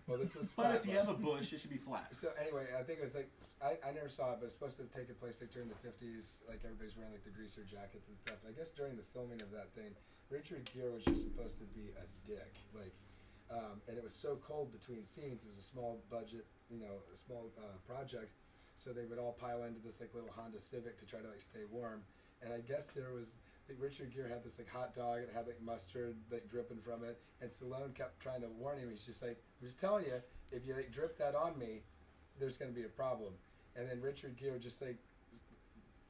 [SPEAKER 3] Well, this was
[SPEAKER 2] But if
[SPEAKER 3] Flatbush.
[SPEAKER 2] you have a bush, it should be flat.
[SPEAKER 3] So anyway, I think it was like I never saw it, but it's supposed to have taken place like during the 50s. Like everybody's wearing like the greaser jackets and stuff. And I guess during the filming of that thing, Richard Gere was just supposed to be a dick. Like, and it was so cold between scenes. It was a small budget, a small project. So they would all pile into this like little Honda Civic to try to like stay warm. And I guess there was like Richard Gere had this like hot dog and it had like mustard like dripping from it. And Stallone kept trying to warn him. He's just like, I'm just telling you, if you like drip that on me, there's going to be a problem. And then Richard Gere just like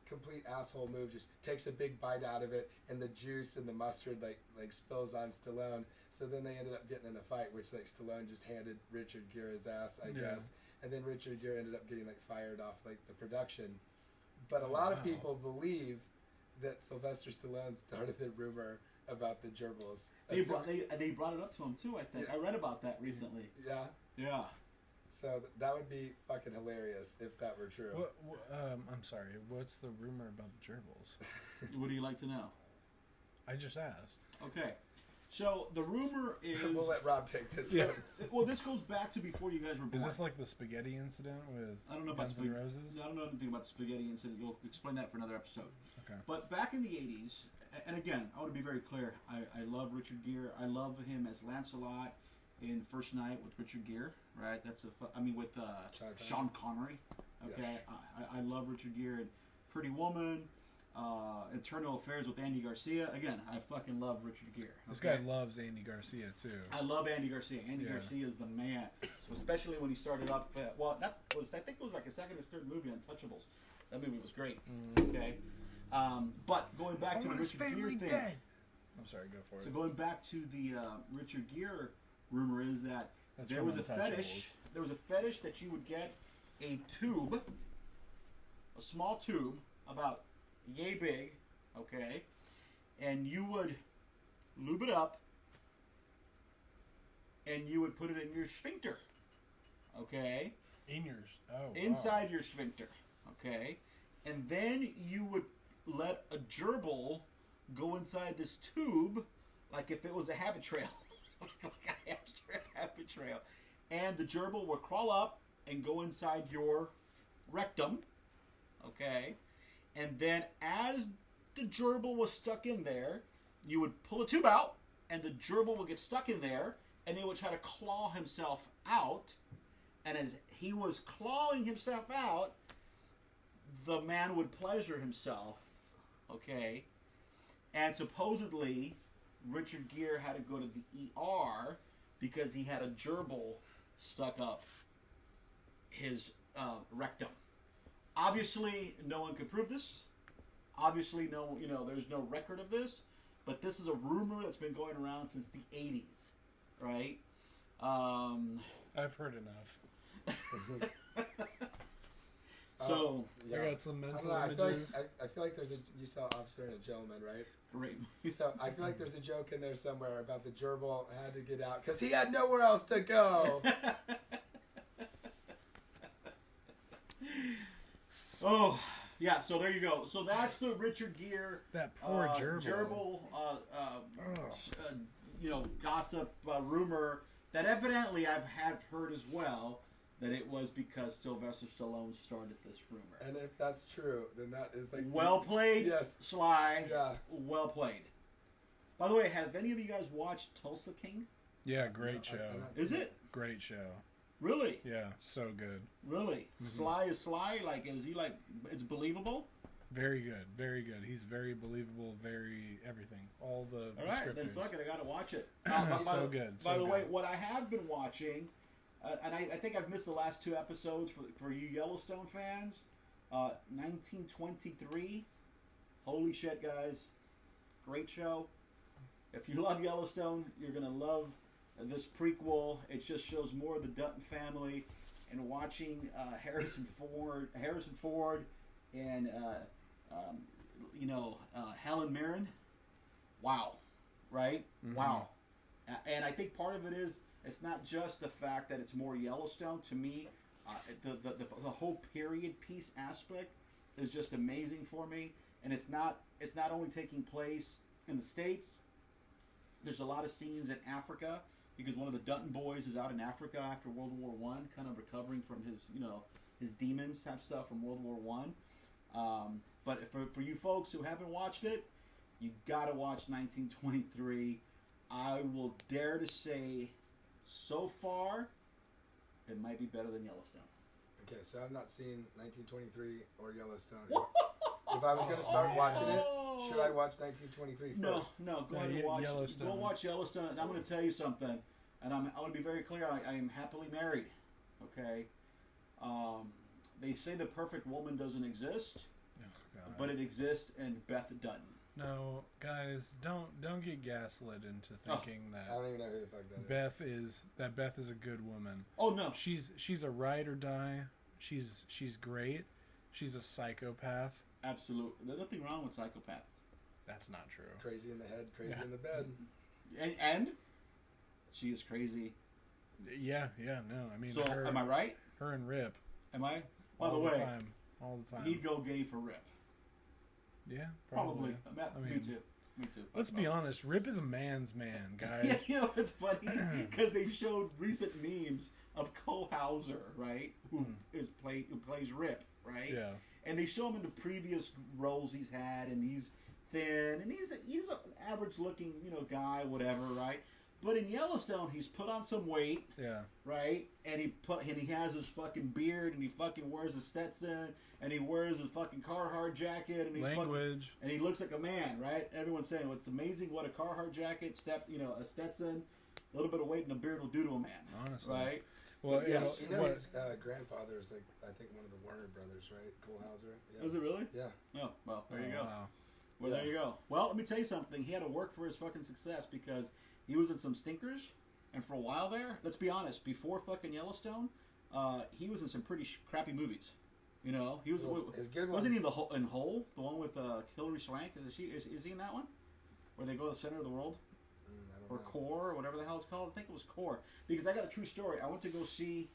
[SPEAKER 3] complete asshole move, just takes a big bite out of it, and the juice and the mustard like spills on Stallone. So then they ended up getting in a fight, which like Stallone just handed Richard Gere his ass, I guess. And then Richard Gere ended up getting like fired off like the production. But a lot of people believe that Sylvester Stallone started the rumor about the gerbils.
[SPEAKER 2] They brought it up to him too, I think. Yeah. I read about that recently.
[SPEAKER 3] Yeah.
[SPEAKER 2] Yeah.
[SPEAKER 3] So that would be fucking hilarious if that were true.
[SPEAKER 1] I'm sorry. What's the rumor about the gerbils?
[SPEAKER 2] What do you like to know?
[SPEAKER 1] I just asked.
[SPEAKER 2] Okay. So the rumor is...
[SPEAKER 3] We'll let Rob take this
[SPEAKER 1] one.
[SPEAKER 2] Well, this goes back to before you guys were born.
[SPEAKER 1] Is this like the spaghetti incident with Guns N' Roses?
[SPEAKER 2] I don't know anything about the spaghetti incident. You'll explain that for another episode.
[SPEAKER 1] Okay.
[SPEAKER 2] But back in the 80s, and again, I want to be very clear, I love Richard Gere. I love him as Lancelot in First Night with Richard Gere, right? With Sean Connery. Okay. Yes. I love Richard Gere. Pretty Woman. Internal Affairs with Andy Garcia. Again, I fucking love Richard Gere. Okay?
[SPEAKER 1] This guy loves Andy Garcia too.
[SPEAKER 2] I love Andy Garcia. Andy Garcia is the man. So especially when he started up. I think it was like a second or third movie, Untouchables. That movie was great. Okay. But going back to the Richard Gere thing.
[SPEAKER 1] Dead. I'm sorry. Go for it.
[SPEAKER 2] So going back to the Richard Gere rumor is that there was a fetish. There was a fetish that you would get a tube, a small tube about yay big, okay, and you would lube it up and you would put it in your sphincter, okay, inside your sphincter, okay, and then you would let a gerbil go inside this tube like if it was a habit trail. Like a hamster habit trail, and the gerbil would crawl up and go inside your rectum, okay, and then as the gerbil was stuck in there, you would pull the tube out, and the gerbil would get stuck in there, and he would try to claw himself out, and as he was clawing himself out, the man would pleasure himself, okay, and supposedly Richard Gere had to go to the ER because he had a gerbil stuck up his rectum. Obviously, no one could prove this. Obviously, there's no record of this. But this is a rumor that's been going around since the 80s, right?
[SPEAKER 1] I've heard enough.
[SPEAKER 2] So
[SPEAKER 1] I got some mental
[SPEAKER 3] images. I feel like you saw Officer and a Gentleman, right?
[SPEAKER 2] Great.
[SPEAKER 3] So I feel like there's a joke in there somewhere about the gerbil had to get out because he had nowhere else to go.
[SPEAKER 2] Oh, yeah. So there you go. So that's the Richard Gere.
[SPEAKER 1] That poor gerbil.
[SPEAKER 2] Gossip rumor that evidently have heard as well. That it was because Sylvester Stallone started this rumor.
[SPEAKER 3] And if that's true, then that is like...
[SPEAKER 2] Well played,
[SPEAKER 3] yes.
[SPEAKER 2] Sly.
[SPEAKER 3] Yeah.
[SPEAKER 2] Well played. By the way, have any of you guys watched Tulsa King?
[SPEAKER 1] Yeah, great show.
[SPEAKER 2] Is it?
[SPEAKER 1] Great show.
[SPEAKER 2] Really?
[SPEAKER 1] Yeah, so good.
[SPEAKER 2] Really? Mm-hmm. Sly is Sly? Like, is he like... It's believable?
[SPEAKER 1] Very good. Very good. He's very believable, very everything. All the
[SPEAKER 2] descriptors. All right, then fuck it. I gotta watch it.
[SPEAKER 1] So good.
[SPEAKER 2] By the way, what I have been watching... and I think I've missed the last two episodes for you Yellowstone fans. 1923. Holy shit, guys. Great show. If you love Yellowstone, you're going to love this prequel. It just shows more of the Dutton family and watching Harrison Ford, and Helen Mirren. Wow, right?
[SPEAKER 1] Mhm.
[SPEAKER 2] Wow. And I think part of it is it's not just the fact that it's more Yellowstone. To me, the whole period piece aspect is just amazing for me. And it's not only taking place in the States. There's a lot of scenes in Africa because one of the Dutton boys is out in Africa after World War One, kind of recovering from his demons type stuff from World War One. But for you folks who haven't watched it, you gotta watch 1923. I will dare to say, so far, it might be better than Yellowstone.
[SPEAKER 3] Okay, so I've not seen 1923 or Yellowstone. If I was going to start watching it, should I watch 1923 first?
[SPEAKER 2] No. Go ahead and watch
[SPEAKER 1] Yellowstone.
[SPEAKER 2] Go watch Yellowstone, and I'm going to tell you something. And I'm going to be very clear. I am happily married. Okay. They say the perfect woman doesn't exist,
[SPEAKER 1] God.
[SPEAKER 2] but it exists in Beth Dutton.
[SPEAKER 1] No, guys, don't get gaslit into thinking
[SPEAKER 3] I don't even know who the fuck that is.
[SPEAKER 1] Beth is a good woman.
[SPEAKER 2] Oh no,
[SPEAKER 1] She's a ride or die. She's great. She's a psychopath.
[SPEAKER 2] absolutely. There's nothing wrong with psychopaths.
[SPEAKER 1] That's not true.
[SPEAKER 3] Crazy in the head, crazy in the bed.
[SPEAKER 2] And she is crazy.
[SPEAKER 1] Yeah, no. I mean,
[SPEAKER 2] So am I right?
[SPEAKER 1] Her and Rip.
[SPEAKER 2] Am I? By
[SPEAKER 1] all
[SPEAKER 2] the way,
[SPEAKER 1] all the time.
[SPEAKER 2] he'd go gay for Rip.
[SPEAKER 1] Yeah,
[SPEAKER 2] Probably.
[SPEAKER 1] I
[SPEAKER 2] Me
[SPEAKER 1] mean,
[SPEAKER 2] too. Me too.
[SPEAKER 1] Let's be honest. Rip is a man's man, guys.
[SPEAKER 2] Yeah, it's funny because they showed recent memes of Cole Hauser, right, who plays Rip, right?
[SPEAKER 1] Yeah.
[SPEAKER 2] And they show him in the previous roles he's had, and he's thin, and he's an average looking, guy, whatever, right? But in Yellowstone, he's put on some weight,
[SPEAKER 1] Yeah.
[SPEAKER 2] right? And he has his fucking beard, and he fucking wears a Stetson, and he wears his fucking Carhartt jacket, and he's
[SPEAKER 1] Language.
[SPEAKER 2] and he looks like a man, right? Everyone's saying, well, it's amazing what a Carhartt jacket, a Stetson, a little bit of weight and a beard will do to a man.
[SPEAKER 1] Honestly.
[SPEAKER 2] Right?
[SPEAKER 1] Well,
[SPEAKER 2] Yes.
[SPEAKER 3] His grandfather is like, I think, one of the Warner brothers, right? Cole Hauser. Yeah.
[SPEAKER 2] Is it really?
[SPEAKER 3] Yeah.
[SPEAKER 2] Oh, well, there you go.
[SPEAKER 1] Wow.
[SPEAKER 2] Well, there you go. Well, let me tell you something. He had to work for his fucking success because he was in some stinkers, and for a while there, let's be honest, before fucking Yellowstone, he was in some pretty crappy movies. He was.
[SPEAKER 3] His good
[SPEAKER 2] Wasn't
[SPEAKER 3] ones.
[SPEAKER 2] he in Hole, the one with Hilary Swank? Is he in that one, where they go to the center of the world,
[SPEAKER 3] I don't
[SPEAKER 2] or
[SPEAKER 3] know.
[SPEAKER 2] Core, or whatever the hell it's called? I think it was Core, because I got a true story. I went to go see.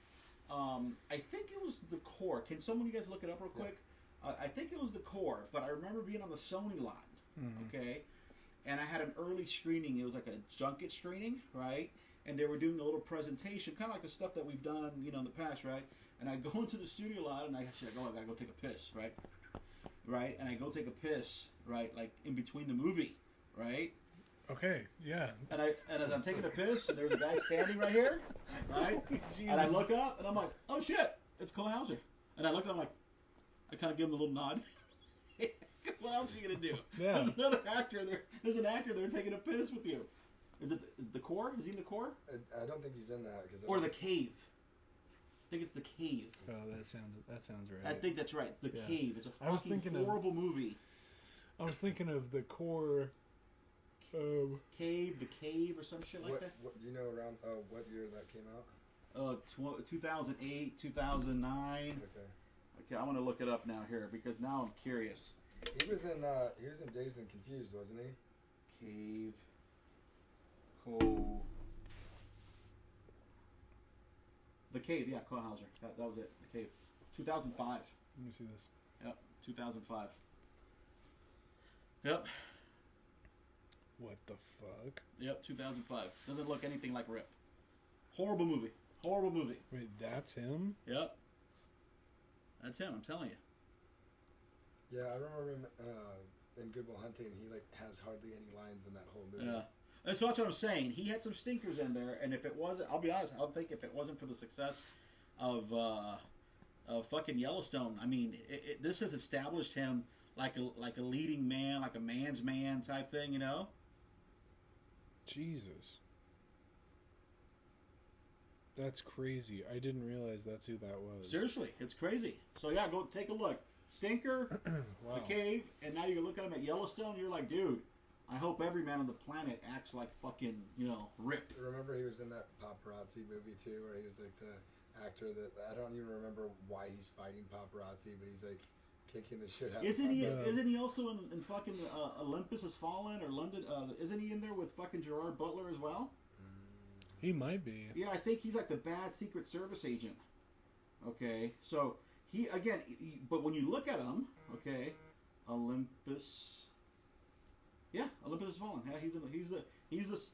[SPEAKER 2] I think it was the Core. Can someone of you guys look it up real quick? I think it was the Core, but I remember being on the Sony lot.
[SPEAKER 1] Mhm.
[SPEAKER 2] Okay, and I had an early screening. It was like a junket screening, right? And they were doing a little presentation, kind of like the stuff that we've done, in the past, right? And I go into the studio lot, and I gotta go take a piss, right? Right, and I go take a piss, right, like in between the movie, right?
[SPEAKER 1] Okay. Yeah.
[SPEAKER 2] And as I'm taking a piss, and there's a guy standing right here, right? And I look up, and I'm like, oh shit, it's Cole Hauser. And I look, and I'm like, I kind of give him a little nod. What else are you gonna do?
[SPEAKER 1] Yeah.
[SPEAKER 2] There's another actor there. There's an actor there taking a piss with you. Is the Core? Is he in the Core?
[SPEAKER 3] I don't think he's in that
[SPEAKER 2] Or the Cave? I think it's the Cave.
[SPEAKER 1] Oh, that sounds right.
[SPEAKER 2] I think that's right. It's the
[SPEAKER 1] Yeah.
[SPEAKER 2] Cave. It's a
[SPEAKER 1] I was
[SPEAKER 2] fucking
[SPEAKER 1] thinking of-
[SPEAKER 2] horrible movie.
[SPEAKER 1] I was thinking of the Core.
[SPEAKER 2] Cave, the Cave, or some shit like that.
[SPEAKER 3] What do you know around what year that came out?
[SPEAKER 2] 2008, 2009.
[SPEAKER 3] Okay.
[SPEAKER 2] Okay, I'm gonna look it up now here because now I'm curious.
[SPEAKER 3] He was in Dazed and Confused, wasn't he?
[SPEAKER 2] Cave. Cole. The Cave, yeah, Cole Hauser. That was it. The Cave. 2005.
[SPEAKER 1] Let me see this.
[SPEAKER 2] Yep, 2005. Yep,
[SPEAKER 1] What the fuck?
[SPEAKER 2] 2005. Doesn't look anything like Rip. Horrible movie. Horrible movie.
[SPEAKER 1] Wait, that's him?
[SPEAKER 2] Yep. That's him, I'm telling you.
[SPEAKER 3] Yeah, I remember him in Good Will Hunting. He has hardly any lines in that whole movie.
[SPEAKER 2] Yeah. And so that's what I'm saying. He had some stinkers in there, and if it wasn't, I'll be honest, I think if it wasn't for the success of fucking Yellowstone, I mean, this has established him like a leading man, like a man's man type thing,
[SPEAKER 1] Jesus. That's crazy. I didn't realize that's who that was.
[SPEAKER 2] Seriously, it's crazy. So yeah, go take a look. Stinker,
[SPEAKER 1] Wow.
[SPEAKER 2] The Cave, and now you can look at him at Yellowstone. You're like, dude, I hope every man on the planet acts like fucking, Rip.
[SPEAKER 3] Remember he was in that paparazzi movie too, where he was like the actor that I don't even remember why he's fighting paparazzi, but he's like kicking the shit out.
[SPEAKER 2] Isn't he?
[SPEAKER 3] of
[SPEAKER 2] Isn't he also in fucking Olympus Has Fallen or London? Isn't he in there with fucking Gerard Butler as well?
[SPEAKER 1] He might be.
[SPEAKER 2] Yeah, I think he's like the bad Secret Service agent. Okay, so he again, but when you look at him, okay, Olympus. Yeah, Olympus Has Fallen. Yeah, he's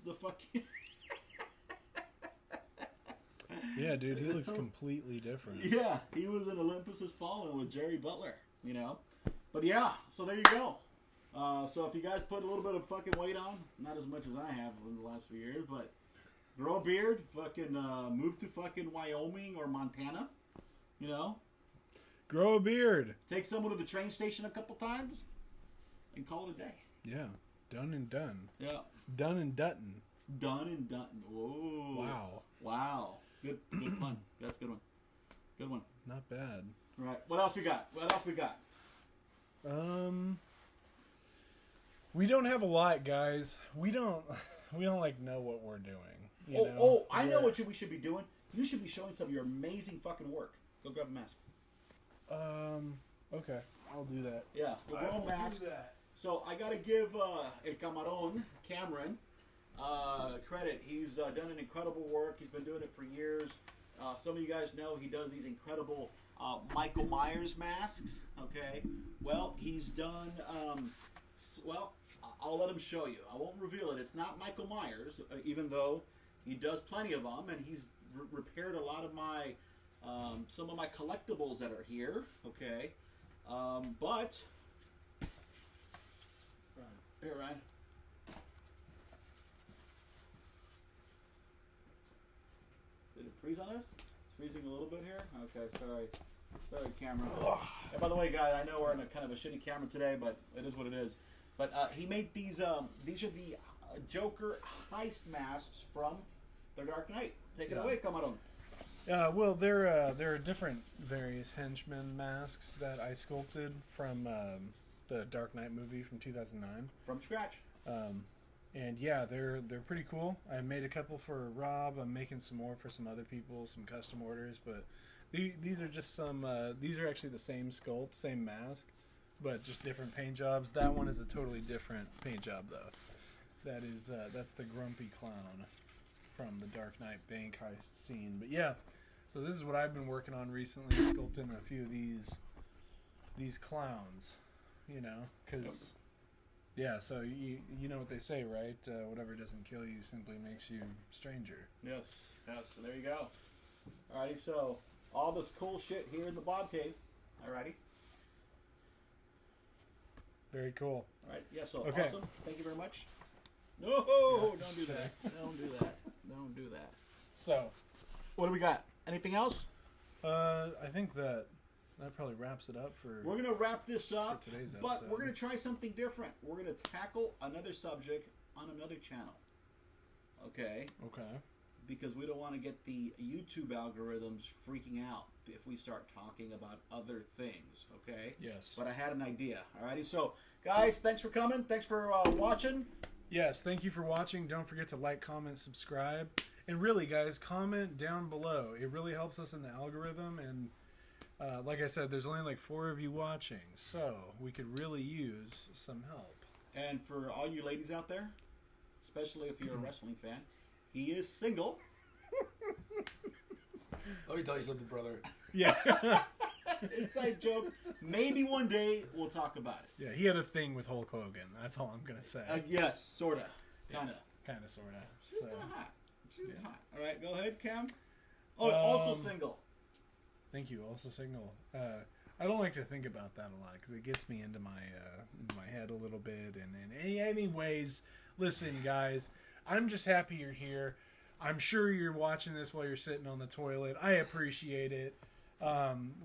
[SPEAKER 2] the fucking.
[SPEAKER 1] Yeah, dude, he looks completely different.
[SPEAKER 2] Yeah, he was in Olympus Has Fallen with Jerry Butler, you know. But yeah, so there you go. So if you guys put a little bit of fucking weight on, not as much as I have in the last few years, but grow a beard, fucking move to fucking Wyoming or Montana, you know.
[SPEAKER 1] Grow a beard.
[SPEAKER 2] Take someone to the train station a couple times, and call it a day.
[SPEAKER 1] Yeah, done and done.
[SPEAKER 2] Yeah,
[SPEAKER 1] Done and Dutton.
[SPEAKER 2] done and done. Whoa. Wow. Good one. That's a good one. Good one.
[SPEAKER 1] Not bad.
[SPEAKER 2] All right. What else we got?
[SPEAKER 1] We don't have a lot, guys. We don't like know what we're doing. You know?
[SPEAKER 2] I know what we should be doing. You should be showing some of your amazing fucking work. Go grab a mask.
[SPEAKER 1] Okay, I'll do that.
[SPEAKER 2] Yeah, go grab a mask. So I gotta give El Camarón, Cameron, credit. He's done an incredible work. He's been doing it for years. Some of you guys know he does these incredible Michael Myers masks. Okay, well he's done. I'll let him show you. I won't reveal it. It's not Michael Myers, even though he does plenty of them, and he's repaired a lot of my some of my collectibles that are here. Okay, but here, Ryan. Did it freeze on us? It's freezing a little bit here. Okay, sorry, camera. And by the way, guys, I know we're in a kind of a shitty camera today, but it is what it is. But he made these. These are the Joker heist masks from The Dark Knight. Take it away, Camarón.
[SPEAKER 1] Well, there are different various henchmen masks that I sculpted from the Dark Knight movie from 2009.
[SPEAKER 2] From scratch.
[SPEAKER 1] And yeah, they're pretty cool. I made a couple for Rob. I'm making some more for some other people, some custom orders. But these are just some. These are actually the same sculpt, same mask, but just different paint jobs. That one is a totally different paint job, though. That's the Grumpy Clown from the Dark Knight bank heist scene. But yeah, so this is what I've been working on recently, sculpting a few of these clowns. You know, because yeah. So you know what they say, right? Whatever doesn't kill you simply makes you stranger.
[SPEAKER 2] Yes. So there you go. Alrighty. So all this cool shit here in the Bob Cave. Alrighty.
[SPEAKER 1] Very cool.
[SPEAKER 2] All right. Yeah. So
[SPEAKER 1] Okay.
[SPEAKER 2] awesome. Thank you very much. No, don't do that. Don't do that. Don't do that.
[SPEAKER 1] So,
[SPEAKER 2] What do we got? Anything else?
[SPEAKER 1] I think that probably wraps it up for.
[SPEAKER 2] We're gonna wrap this up,
[SPEAKER 1] For today's
[SPEAKER 2] but
[SPEAKER 1] episode.
[SPEAKER 2] we're gonna try something different. We're gonna tackle another subject on another channel. Okay,
[SPEAKER 1] Okay.
[SPEAKER 2] because we don't want to get the YouTube algorithms freaking out if we start talking about other things. Okay.
[SPEAKER 1] Yes.
[SPEAKER 2] But I had an idea. Alrighty. So, guys, thanks for coming. Thanks for watching.
[SPEAKER 1] Yes. Thank you for watching. Don't forget to like, comment, subscribe, and really, guys, comment down below. It really helps us in the algorithm. And like I said, there's only like 4 of you watching, so we could really use some help.
[SPEAKER 2] And for all you ladies out there, especially if you're a wrestling fan, he is single.
[SPEAKER 3] Let me tell you something, brother.
[SPEAKER 1] Yeah.
[SPEAKER 2] Inside joke. Maybe one day we'll talk about it.
[SPEAKER 1] Yeah. He had a thing with Hulk Hogan. That's all I'm gonna say.
[SPEAKER 2] Yes, sorta, kinda.
[SPEAKER 1] Kind of, sorta.
[SPEAKER 2] She's
[SPEAKER 1] So.
[SPEAKER 2] kinda hot. She's hot. All right, go ahead, Cam. Oh, also single.
[SPEAKER 1] Thank you. Also, signal. I don't like to think about that a lot because it gets me into my head a little bit. And anyways, listen, guys, I'm just happy you're here. I'm sure you're watching this while you're sitting on the toilet. I appreciate it.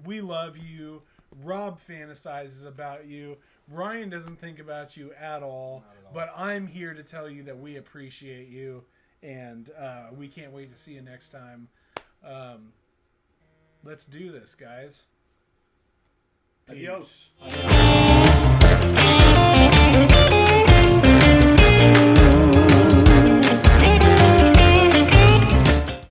[SPEAKER 1] We love you. Rob fantasizes about you. Ryan doesn't think about you at all.
[SPEAKER 3] Not at all.
[SPEAKER 1] But I'm here to tell you that we appreciate you, and we can't wait to see you next time. Let's do this, guys.
[SPEAKER 2] Adios.
[SPEAKER 1] Peace.